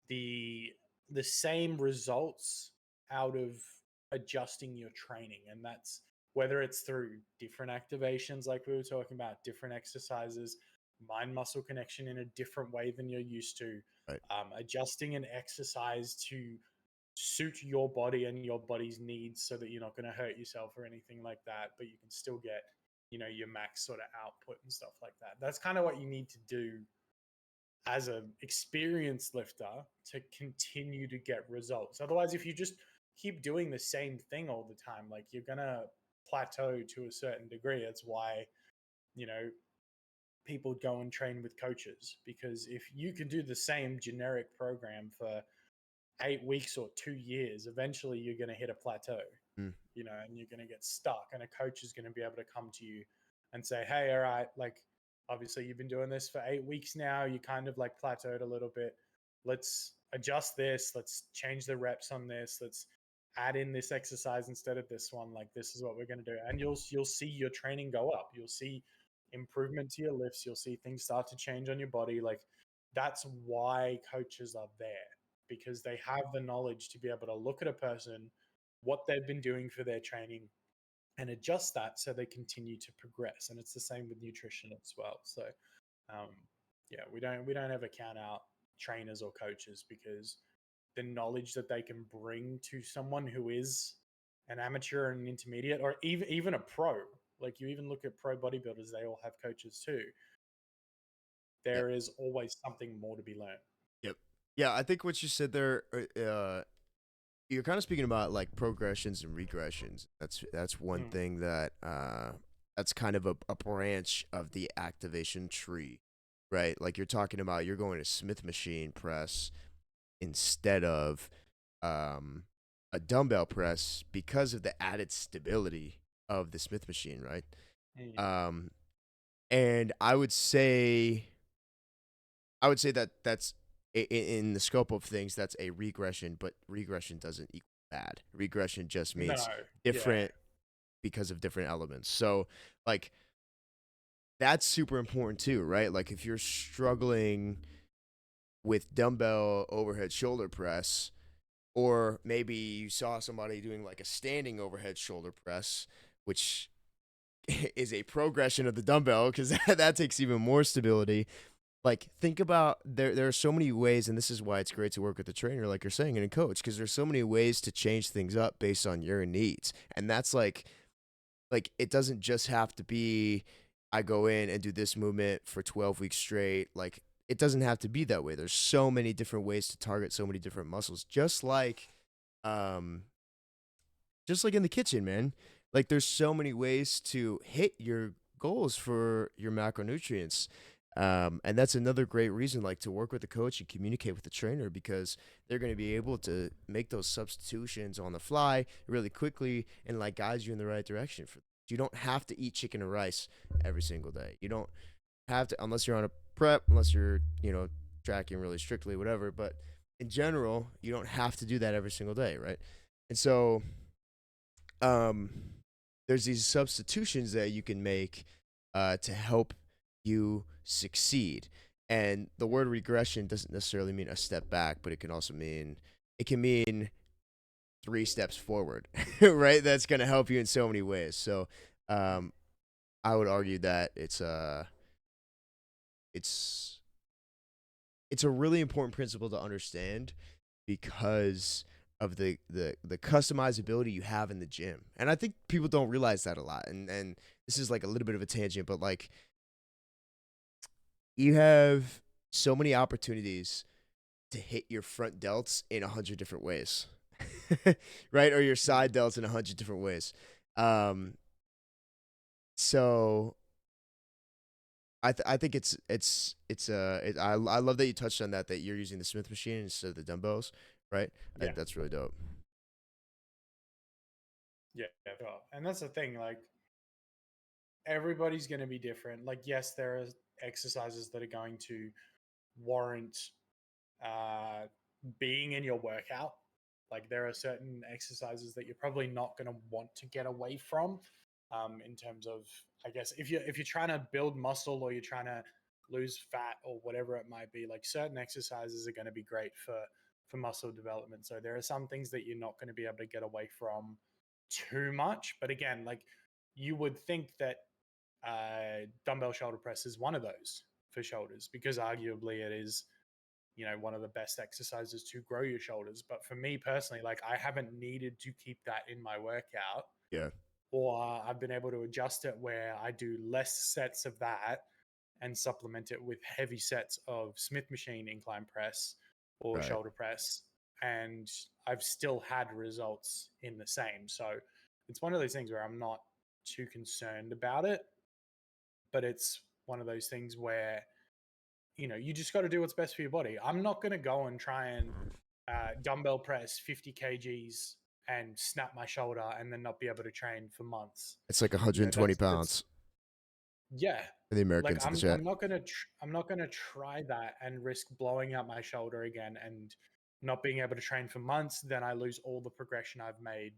the the same results out of adjusting your training, and that's whether it's through different activations like we were talking about, different exercises, mind muscle connection in a different way than you're used to, Right. adjusting an exercise to suit your body and your body's needs so that you're not going to hurt yourself or anything like that, but you can still get, you know, your max sort of output and stuff like that. That's kind of what you need to do as an experienced lifter to continue to get results. Otherwise, if you just keep doing the same thing all the time, like you're going to plateau to a certain degree. That's why, you know, people go and train with coaches, because if you can do the same generic program for 8 weeks or 2 years, eventually you're going to hit a plateau, Mm. you know, and you're going to get stuck. And a coach is going to be able to come to you and say, hey, all right, like, obviously you've been doing this for 8 weeks now. You kind of like plateaued a little bit. Let's adjust this. Let's change the reps on this. Let's add in this exercise instead of this one. Like, this is what we're going to do. And you'll see your training go up. You'll see improvement to your lifts. You'll see things start to change on your body. Like, that's why coaches are there, because they have the knowledge to be able to look at a person, what they've been doing for their training, and adjust that so they continue to progress. And it's the same with nutrition as well. So, um, yeah, we don't ever count out trainers or coaches, because the knowledge that they can bring to someone who is an amateur and an intermediate, or even a pro. Like you even look at pro bodybuilders, they all have coaches too. Yep. There is always something more to be learned. Yep. Yeah, I think what you said there, you're kind of speaking about like progressions and regressions. That's one thing that that's kind of a branch of the activation tree, right? Like you're talking about, you're going to Smith machine press instead of a dumbbell press because of the added stability of the Smith machine, right? Mm. And I would say that that's in the scope of things, that's a regression, but regression doesn't equal bad. Regression just No, means yeah. different because of different elements. So, like, that's super important too, right? Like, if you're struggling with dumbbell overhead shoulder press, or maybe you saw somebody doing like a standing overhead shoulder press, which is a progression of the dumbbell because that takes even more stability. Like, think about, there are so many ways, and this is why it's great to work with a trainer, like you're saying, and a coach, because there's so many ways to change things up based on your needs. And that's like it doesn't just have to be, I go in and do this movement for 12 weeks straight. Like, it doesn't have to be that way. There's so many different ways to target so many different muscles, just like in the kitchen, man. Like, there's so many ways to hit your goals for your macronutrients. And that's another great reason, like, to work with a coach and communicate with the trainer, because they're going to be able to make those substitutions on the fly really quickly and like guide you in the right direction. You don't have to eat chicken and rice every single day. You don't have to, unless you're on a prep, unless you're, tracking really strictly, whatever. But in general, you don't have to do that every single day, right? And so, there's these substitutions that you can make to help you succeed. And the word regression doesn't necessarily mean a step back, but it can also mean it can mean 3 steps forward, right? That's going to help you in so many ways. So, I would argue that it's it's a really important principle to understand because of the customizability you have in the gym. And I think people don't realize that a lot. And this is like a little bit of a tangent, but like you have so many opportunities to hit your front delts in 100 different ways. Right? Or your side delts in 100 different ways. So I think I love that you touched on that you're using the Smith machine instead of the dumbbells, right? I Yeah. think that's really dope. Yeah, sure. And that's the thing, like everybody's going to be different. Like, yes, there are exercises that are going to warrant being in your workout. Like, there are certain exercises that you're probably not going to want to get away from. In terms of, I guess, if you're trying to build muscle or you're trying to lose fat or whatever it might be, like certain exercises are going to be great for muscle development. So there are some things that you're not going to be able to get away from too much. But again, like you would think that dumbbell shoulder press is one of those for shoulders because arguably it is, you know, one of the best exercises to grow your shoulders. But for me personally, like I haven't needed to keep that in my workout, Yeah. or I've been able to adjust it where I do less sets of that and supplement it with heavy sets of Smith machine incline press or Right. shoulder press. And I've still had results in the same. So it's one of those things where I'm not too concerned about it, but it's one of those things where, you know, you just got to do what's best for your body. I'm not going to go and try and dumbbell press 50 kgs and snap my shoulder and then not be able to train for months. It's like You know, 120 pounds yeah. for the Like Americans in the chat. I'm not gonna try that and risk blowing out my shoulder again and not being able to train for months. Then I lose all the progression I've made,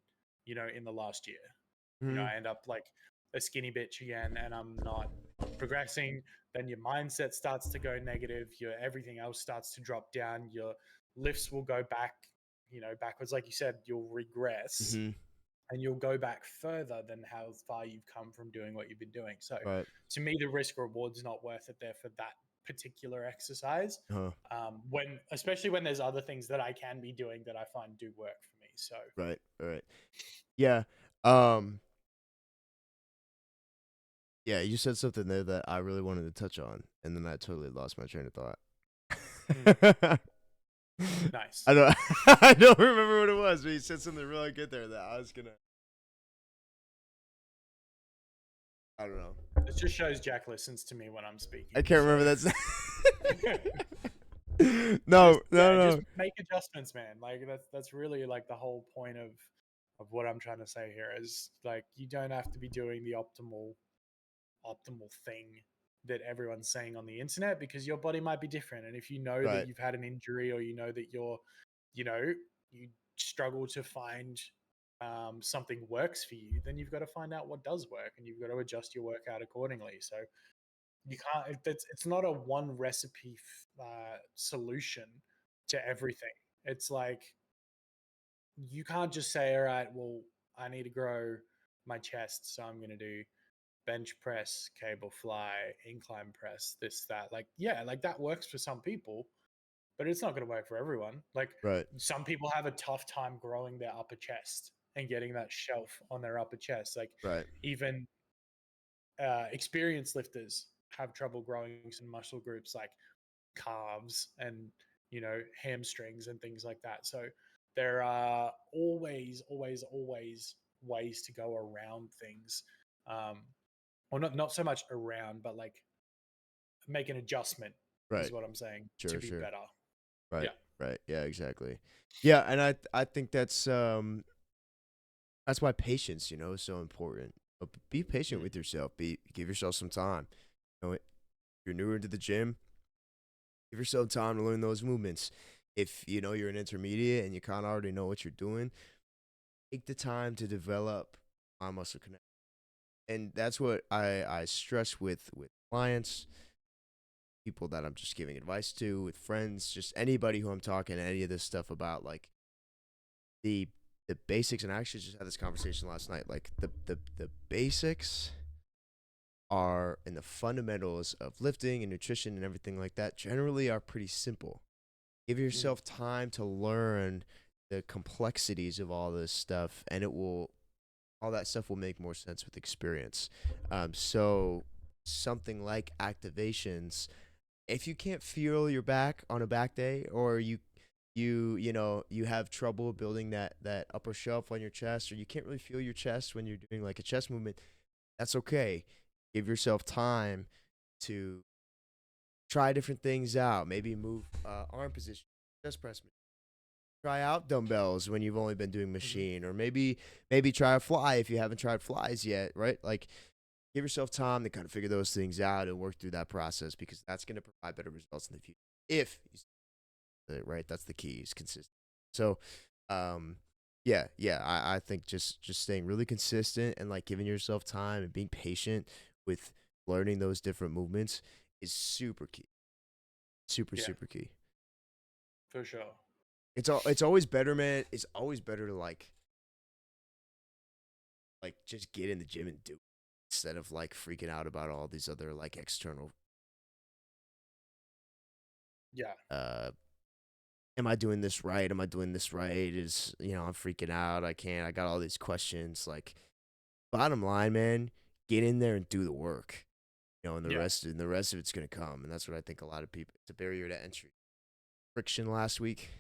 you know, in the last year. You know, Mhm. I end up like a skinny bitch again, and I'm not progressing. Then your mindset starts to go negative. Your everything else starts to drop down. Your lifts will go back, you know, backwards. Like you said, you'll regress Mhm. and you'll go back further than how far you've come from doing what you've been doing. So Right. to me, the risk reward's not worth it there for that particular exercise. Uh-huh. When especially when there's other things that I can be doing that I find do work for me. So Right. Right. Yeah. Um yeah, you said something there that I really wanted to touch on and then I totally lost my train of thought. nice. I don't I don't remember what it was, but you said something really good there that I was going to I don't know. It just shows Jack listens to me when I'm speaking. I can't remember that's Just make adjustments, man. Like that's really like the whole point of what I'm trying to say here is like you don't have to be doing the optimal thing that everyone's saying on the internet because your body might be different. And if you know that Right. you've had an injury or you know that you're, you know, you struggle to find something works for you, then you've got to find out what does work and you've got to adjust your workout accordingly. So you can't, it's not a one recipe solution to everything. It's like, you can't just say, all right, well, I need to grow my chest. So I'm going to do bench press, cable fly, incline press, this, that. Like, yeah, like that works for some people, but it's not going to work for everyone. Like, Right. some people have a tough time growing their upper chest and getting that shelf on their upper chest. Like, Right. even experienced lifters have trouble growing some muscle groups like calves and, you know, hamstrings and things like that. So there are always ways to go around things. Well, not so much around, but like make an adjustment Right. is what I'm saying to Sure, be sure. better. Right. Yeah. Right. Yeah, exactly. Yeah, and I think that's why patience, you know, is so important. But be patient Mm. with yourself. Give yourself some time. You know, if you're newer into the gym, give yourself time to learn those movements. If you know you're an intermediate and you kind of already know what you're doing, take the time to develop mind muscle connection. And that's what I stress with clients, people that I'm just giving advice to, with friends, just anybody who I'm talking any of this stuff about. Like, the basics, and I actually just had this conversation last night. Like the basics are and the fundamentals of lifting and nutrition and everything like that generally are pretty simple. Give yourself time to learn the complexities of all this stuff, and all that stuff will make more sense with experience. So something like activations, if you can't feel your back on a back day, or you have trouble building that upper shelf on your chest, or you can't really feel your chest when you're doing like a chest movement, that's okay. Give yourself time to try different things out. Maybe move arm position, chest press, try out dumbbells when you've only been doing machine, or maybe try a fly if you haven't tried flies yet, right? Like, give yourself time to kind of figure those things out and work through that process, because that's going to provide better results in the future if you right. That's the key, is consistent. So I think just staying really consistent and like giving yourself time and being patient with learning those different movements is super key. Super key. For sure. It's always better, man. It's always better to like just get in the gym and do it, instead of like freaking out about all these other like external am I doing this right? Am I doing this right? Is, I'm freaking out. I got all these questions. Like, bottom line, man, get in there and do the work. And the rest of it's gonna come. And that's what I think a lot of people, it's a barrier to entry. Friction last week.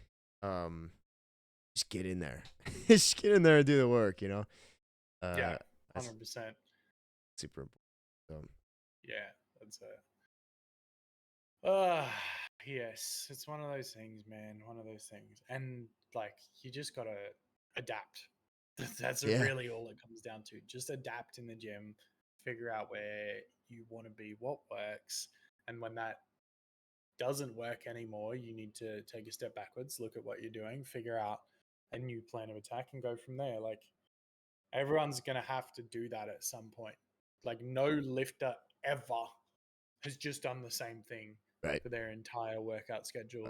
Just get in there. Just get in there and do the work, 100%. Super important. That's yes, it's one of those things, man. One of those things. And like, you just gotta adapt. That's really all it comes down to. Just adapt in the gym, figure out where you want to be, what works. And when that doesn't work anymore, you need to take a step backwards, look at what you're doing, figure out a new plan of attack, and go from there. Like, everyone's going to have to do that at some point. Like, no lifter ever has just done the same thing for their entire workout schedule,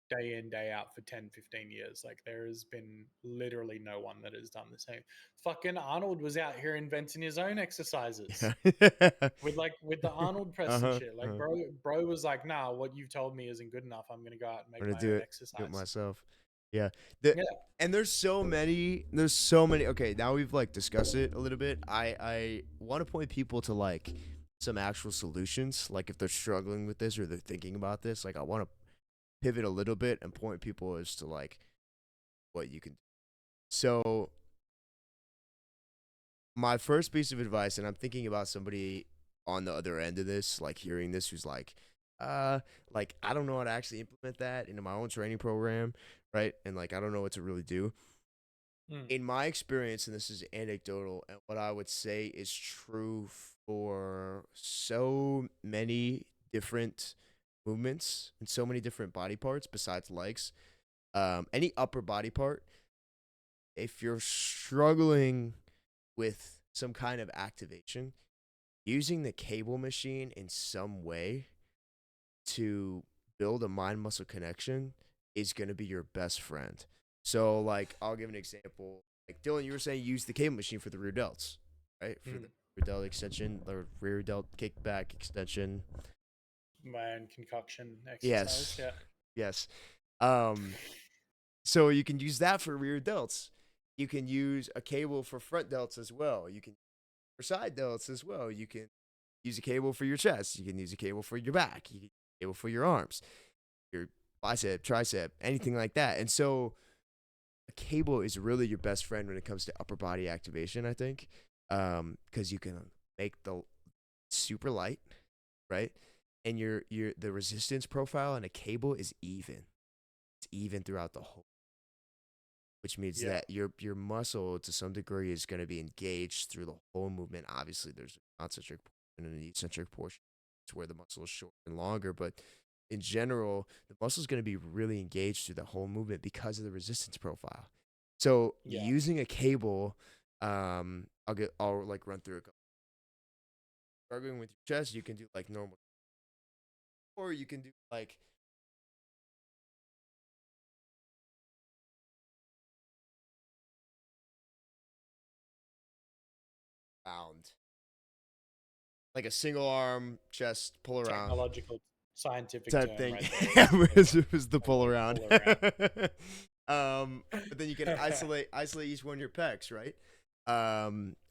day in, day out, for 10, 15 years. Like, there has been literally no one that has done the same. Fucking Arnold was out here inventing his own exercises with the Arnold press and shit. Like, bro was like, nah, what you've told me isn't good enough. I'm going to go out and make my own exercise. Do it myself. Yeah. And there's so many. Okay, now we've like discussed it a little bit. I want to point people to like some actual solutions. Like, if they're struggling with this or they're thinking about this, like, I want to pivot a little bit and point people as to like what you can do. So my first piece of advice, and I'm thinking about somebody on the other end of this, like hearing this, who's like I don't know how to actually implement that into my own training program, right? And like, I don't know what to really do. In my experience, and this is anecdotal, and what I would say is true for so many different movements and so many different body parts besides legs, any upper body part, if you're struggling with some kind of activation, using the cable machine in some way to build a mind muscle connection is going to be your best friend. So like, I'll give an example. Like, Dylan, you were saying use the cable machine for the rear delts, right? For the rear delt extension, or rear delt kickback extension. My own concoction exercise. Yes. So you can use that for rear delts. You can use a cable for front delts as well. You can for side delts as well. You can use a cable for your chest. You can use a cable for your back. You can use a cable for your arms, your bicep, tricep, anything like that. And so a cable is really your best friend when it comes to upper body activation, I think, because you can make the super light, right? And the resistance profile on a cable is even. It's even throughout the whole, which means that your muscle to some degree is going to be engaged through the whole movement. Obviously, there's a concentric portion and an eccentric portion. It's where the muscle is short and longer, but in general, the muscle is going to be really engaged through the whole movement because of the resistance profile. So using a cable, I'll like run through a couple. Struggling with your chest, you can do like normal, or you can do like around, like a single arm chest pull around Technological, scientific type term thing. right Yeah, there. it was the pull Like around. pull around. But then you can isolate each one of your pecs, right?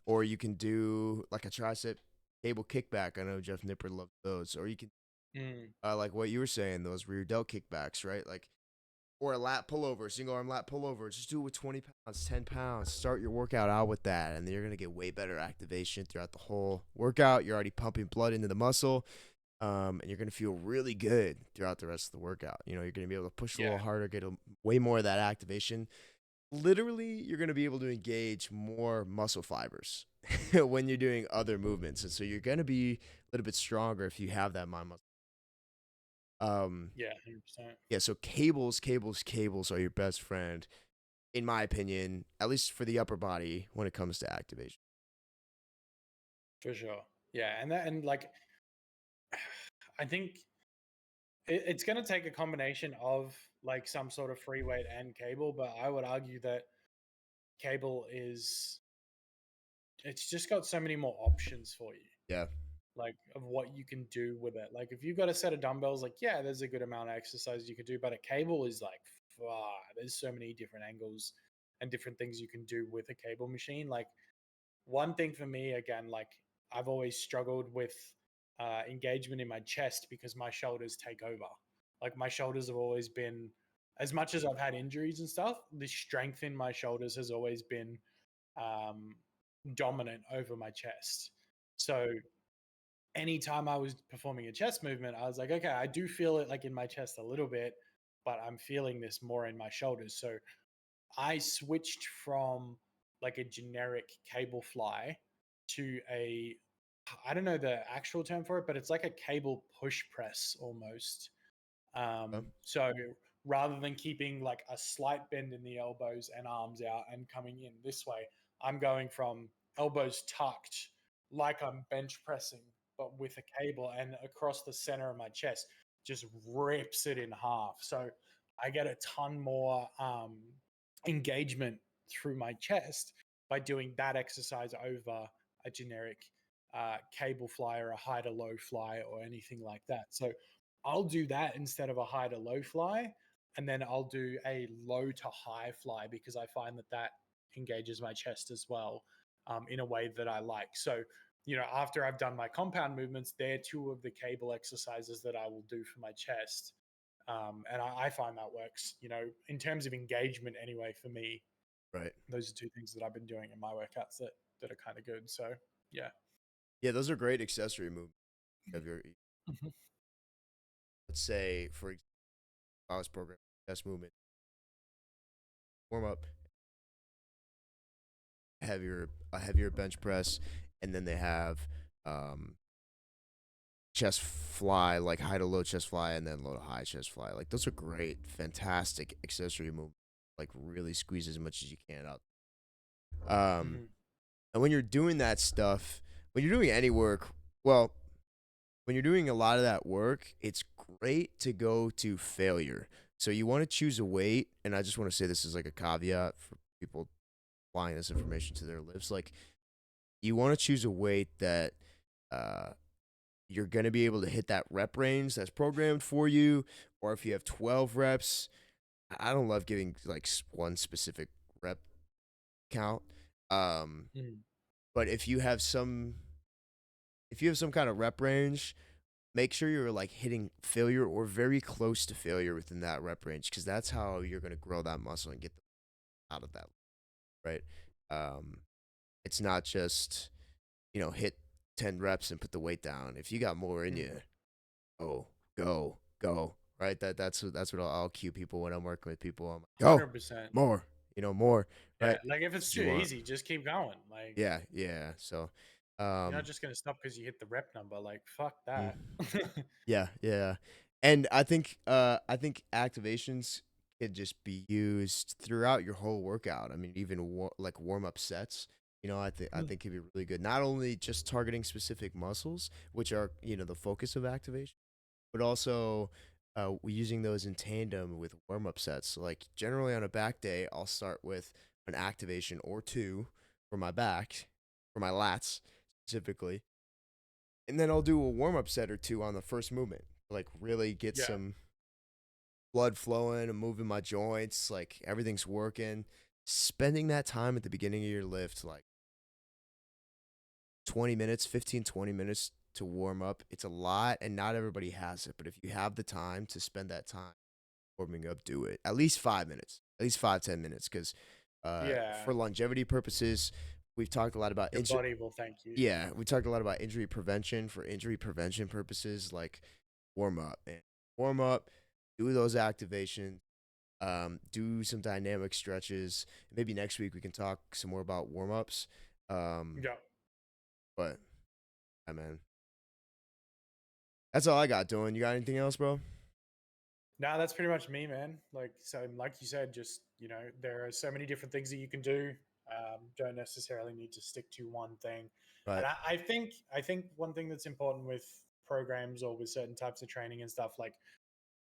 Or you can do like a tricep cable kickback. I know Jeff Nipper loves those. Or you can Mm, like what you were saying, those rear delt kickbacks, right? Like, or a lat pullover, single arm lat pullover. Just do it with 20 pounds, 10 pounds. Start your workout out with that, and then you're gonna get way better activation throughout the whole workout. You're already pumping blood into the muscle. And you're gonna feel really good throughout the rest of the workout. You know, you're gonna be able to push a little yeah. harder, get way more of that activation. Literally, you're gonna be able to engage more muscle fibers when you're doing other movements, and so you're gonna be a little bit stronger if you have that mind muscle. Yeah, 100%. Yeah. So cables are your best friend, in my opinion, at least for the upper body when it comes to activation. For sure. Yeah, and like I think it's going to take a combination of like some sort of free weight and cable, but I would argue that cable is it's just got so many more options for you, Yeah. like of what you can do with it. Like if you've got a set of dumbbells, like yeah, there's a good amount of exercise you can do, but a cable is like far. There's so many different angles and different things you can do with a cable machine. Like one thing for me, again, like I've always struggled with engagement in my chest because my shoulders take over. Like my shoulders have always been, as much as I've had injuries and stuff, the strength in my shoulders has always been um, dominant over my chest. So anytime I was performing a chest movement, I was like, okay, I do feel it like in my chest a little bit, but I'm feeling this more in my shoulders. So I switched from like a generic cable fly to a I don't know the actual term for it, but it's like a cable push press almost. Huh? So rather than keeping like a slight bend in the elbows and arms out and coming in this way, I'm going from elbows tucked like I'm bench pressing, but with a cable and across the center of my chest, just rips it in half. So I get a ton more engagement through my chest by doing that exercise over a generic cable fly or a high to low fly or anything like that. So I'll do that instead of a high to low fly. And then I'll do a low to high fly because I find that that engages my chest as well in a way that I like. So, you know, after I've done my compound movements, they're two of the cable exercises that I will do for my chest. And I find that works, you know, in terms of engagement anyway, for me, Right. those are two things that I've been doing in my workouts that are kind of good. So, yeah. Yeah, those are great accessory movements of your. Mhm. Let's say, for example, I was programming chest movement, warm up, a heavier bench press, and then they have um, chest fly, like high to low chest fly, and then low to high chest fly. Like those are great, fantastic accessory movements. Like really squeeze as much as you can up. Um, Mhm. and when you're doing that stuff, when you're doing any work, well, when you're doing a lot of that work, it's great to go to failure. So you want to choose a weight, and I just want to say this is like a caveat for people applying this information to their lives. Like you want to choose a weight that uh, you're going to be able to hit that rep range that's programmed for you, or if you have 12 reps. I don't love giving like one specific rep count. Um, Mhm. but if you have some kind of rep range, make sure you're like hitting failure or very close to failure within that rep range because that's how you're going to grow that muscle and get out of that, right? Um, it's not just, hit 10 reps and put the weight down. If you got more in you, Mhm. go, right? That's what I'll cue people when I'm working with people. I'm like, go 100%. more, more, Yeah. right? Like if it's 'Cause too you want, easy, just keep going. Like, yeah. So, you're not um, just gonna stop because you hit the rep number. Like, fuck mm, that. yeah. And I think activations can just be used throughout your whole workout. I mean, even like warm up sets. Mm, I think can be really good. Not only just targeting specific muscles, which are the focus of activation, but also using those in tandem with warm up sets. So, like generally on a back day, I'll start with an activation or two for my back for my lats specifically. And then I'll do a warm up set or two on the first movement, like really get Yeah. some blood flowing and moving my joints, like everything's working. Spending that time at the beginning of your lift, like 20 minutes, 15, 20 minutes to warm up. It's a lot, and not everybody has it. But if you have the time to spend that time warming up, do it. At least 5 minutes, at least 5, 10 minutes, because Yeah. for longevity purposes, we've talked a lot about Your body will thank you. yeah, we talked a lot about injury prevention. For injury prevention purposes, like warm up, man. Warm up, do those activations, do some dynamic stretches. Maybe next week we can talk some more about warm ups. Yeah. But yeah, man, that's all I got doing. You got anything else, bro? No, that's pretty much me, man. Like so, like you said, just there are so many different things that you can do. Don't necessarily need to stick to one thing. And Right, I think one thing that's important with programs or with certain types of training and stuff, like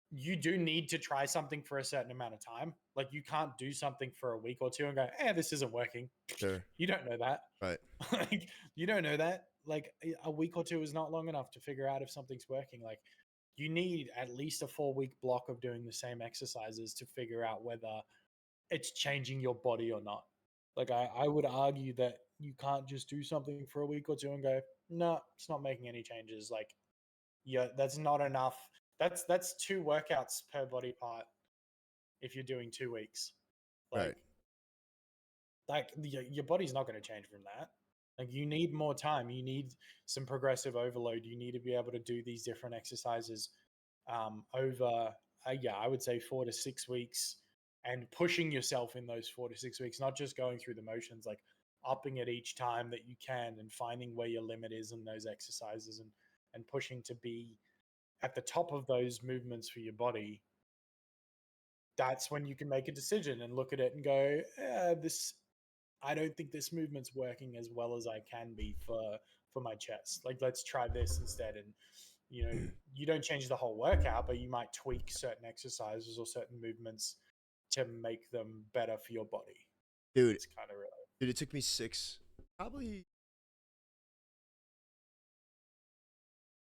you do need to try something for a certain amount of time. Like you can't do something for a week or two and go, this isn't working. sure, You don't know that. right, Like you don't know that. Like a week or two is not long enough to figure out if something's working. Like you need at least a 4 week block of doing the same exercises to figure out whether it's changing your body or not. Like I would argue that you can't just do something for a week or two and go, no, it's not making any changes. Like, yeah, that's not enough. That's 2 workouts per body part if you're doing 2 weeks. right. Like your body's not going to change from that. Like you need more time. You need some progressive overload. You need to be able to do these different exercises over, yeah, I would say 4 to 6 weeks, and pushing yourself in those 4 to 6 weeks, not just going through the motions, like upping it each time that you can and finding where your limit is in those exercises and pushing to be at the top of those movements for your body. That's when you can make a decision and look at it and go, this I don't think this movement's working as well as I can be for my chest. Like let's try this instead. And you don't change the whole workout, but you might tweak certain exercises or certain movements to make them better for your body. Dude, It's kind of really dude, it took me probably,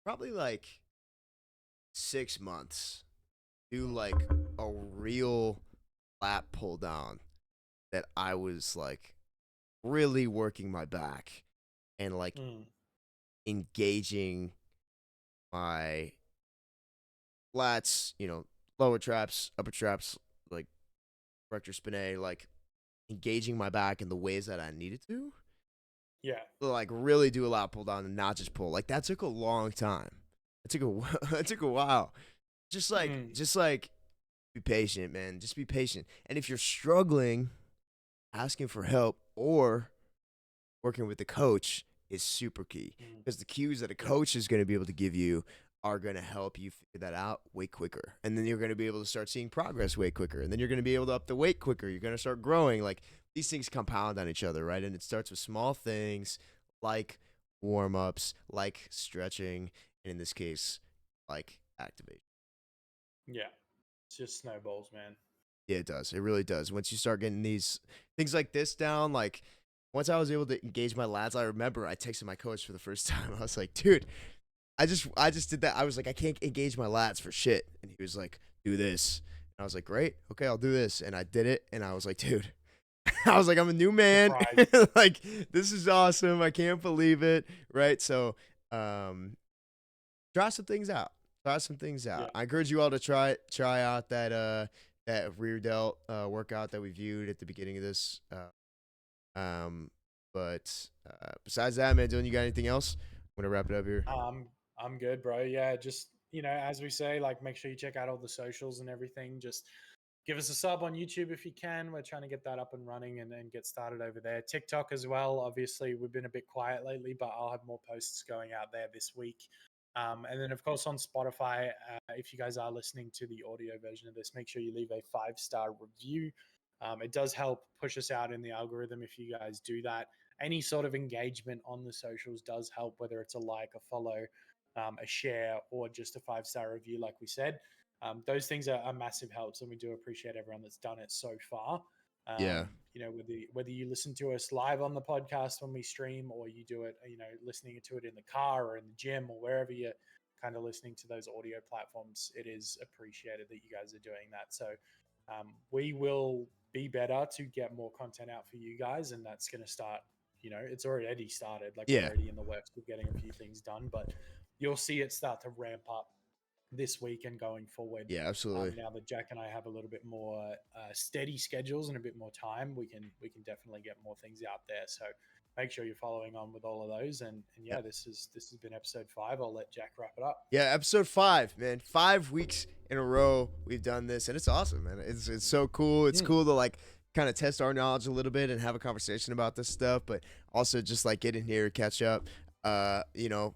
probably like 6 months to do like a real lat pull down that I was like really working my back and like engaging my lats, lower traps, upper traps, like rector spinae, like engaging my back in the ways that I needed yeah. to like really do a lat pull down and not just pull. Like that took a long time. It took it took a while. Just like be patient, man. Just be patient. And if you're struggling, asking for help or working with the coach is super key because the cues that a coach is going to be able to give you are going to help you figure that out way quicker. And then you're going to be able to start seeing progress way quicker. And then you're going to be able to up the weight quicker. You're going to start growing. Like these things compound on each other, right? And it starts with small things like warm ups, like stretching, and in this case, like activation. Yeah. It's just snowballs, man. Yeah, it does. It really does. Once you start getting these things like this down, like once I was able to engage my lats, I remember I texted my coach for the first time. I was like, dude, I just did that. I was like, I can't engage my lats for shit. And he was like, do this. And I was like, great. Okay, I'll do this. And I did it. And I was like, dude, I was like, I'm a new man. Like, this is awesome. I can't believe it. Right. So, try some things out. Try some things out. Yeah. I encourage you all to try out that rear delt workout that we viewed at the beginning of this. But besides that, man, Dylan, you got anything else? I'm gonna wrap it up here. I'm good, bro. Yeah, just as we say, like make sure you check out all the socials and everything. Just give us a sub on YouTube if you can. We're trying to get that up and running and get started over there. TikTok as well. Obviously, we've been a bit quiet lately, but I'll have more posts going out there this week. And then, of course, on Spotify, if you guys are listening to the audio version of this, make sure you leave a 5-star review. It does help push us out in the algorithm if you guys do that. Any sort of engagement on the socials does help, whether it's a like, a follow, a share, or just a 5-star review, like we said. Those things are massive helps, and we do appreciate everyone that's done it so far. Yeah. You know, whether you listen to us live on the podcast when we stream, or you do it, you know, listening to it in the car or in the gym or wherever you're kind of listening to those audio platforms, it is appreciated that you guys are doing that. So we will be better to get more content out for you guys, and that's going to start. You know, it's already started. Like, we're Yeah. already in the works of getting a few things done, but you'll see it start to ramp up this week and going forward. Yeah, absolutely. Now that Jack and I have a little bit more steady schedules and a bit more time, we can definitely get more things out there. So make sure you're following on with all of those. And yeah, this has been episode 5. I'll let Jack wrap it up. Yeah, episode 5, man. 5 weeks in a row we've done this, and it's awesome, man. It's so cool. It's cool to like kind of test our knowledge a little bit and have a conversation about this stuff, but also just like get in here, catch up. You know,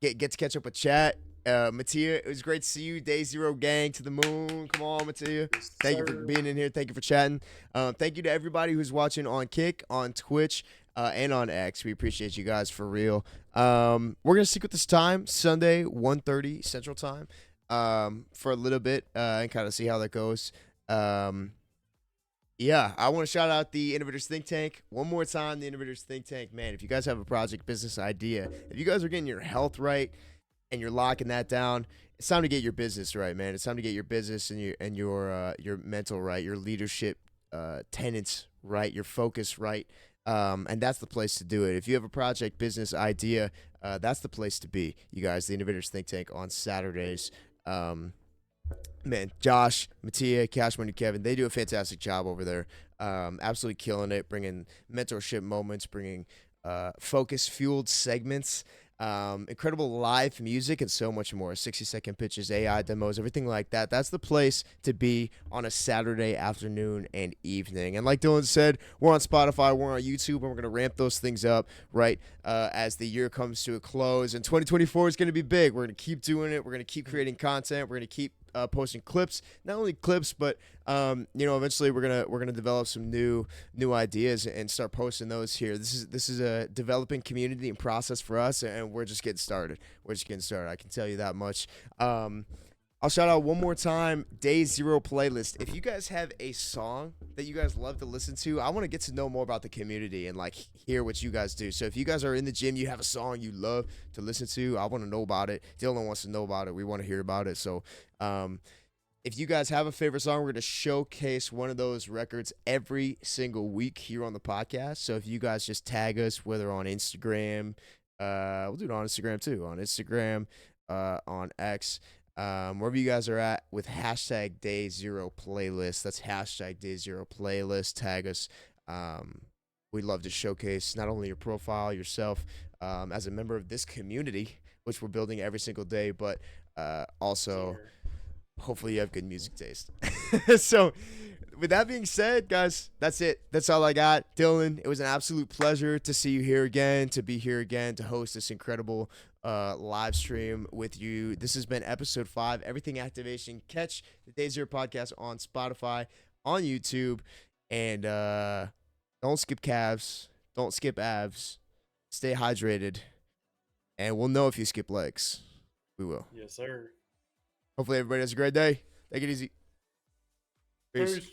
get to catch up with chat. Mattia, it was great to see you. Day Zero gang to the moon. Come on, Mattia. Thank you for being in here. Thank you for chatting. Thank you to everybody who's watching on Kick, on Twitch, and on X. We appreciate you guys for real. We're gonna stick with this time, Sunday, 1:30 Central Time, for a little bit, and kind of see how that goes. Yeah, I want to shout out the Innovators Think Tank one more time. The Innovators Think Tank, man. If you guys have a project, business idea, if you guys are getting your health right and you're locking that down, it's time to get your business right, man. It's time to get your business and your mental right, your leadership tenets right, your focus right, and that's the place to do it. If you have a project, business idea, that's the place to be. You guys, the Innovators Think Tank on Saturdays. Man, Josh, Mattia, Cash Money, Kevin, they do a fantastic job over there. Absolutely killing it, bringing mentorship moments, bringing focus-fueled segments, incredible live music, and so much more. 60-second pitches, AI demos, everything like that. That's the place to be on a Saturday afternoon and evening. And like Dylan said, we're on Spotify, we're on YouTube, and we're going to ramp those things up, right, as the year comes to a close. And 2024 is going to be big. We're going to keep doing it. We're going to keep creating content. We're going to keep posting clips, not only clips, but you know, eventually we're gonna develop some new ideas and start posting those here. This is a developing community and process for us, and we're just getting started. I can tell you that much. I'll shout out one more time, Day Zero playlist. If you guys have a song that you guys love to listen to, I want to get to know more about the community and like hear what you guys do. So if you guys are in the gym, you have a song you love to listen to, I want to know about it. Dylan wants to know about it. We want to hear about it. So if you guys have a favorite song, we're going to showcase one of those records every single week here on the podcast. So if you guys just tag us, whether on Instagram, we'll do it on Instagram too, on Instagram, on X, wherever you guys are at with hashtag Day Zero playlist. That's hashtag Day Zero playlist. Tag us. We'd love to showcase not only your profile, yourself, as a member of this community, which we're building every single day, but also hopefully you have good music taste. So with that being said, guys, that's it. That's all I got. Dylan, it was an absolute pleasure to see you here again, to be here again, to host this incredible live stream with you. This has been episode 5, Everything Activation. Catch the Day Zero podcast on Spotify, on YouTube, and don't skip calves, don't skip abs, stay hydrated, and we'll know if you skip legs. We will. Yes, sir. Hopefully everybody has a great day. Take it easy. Peace. Peace.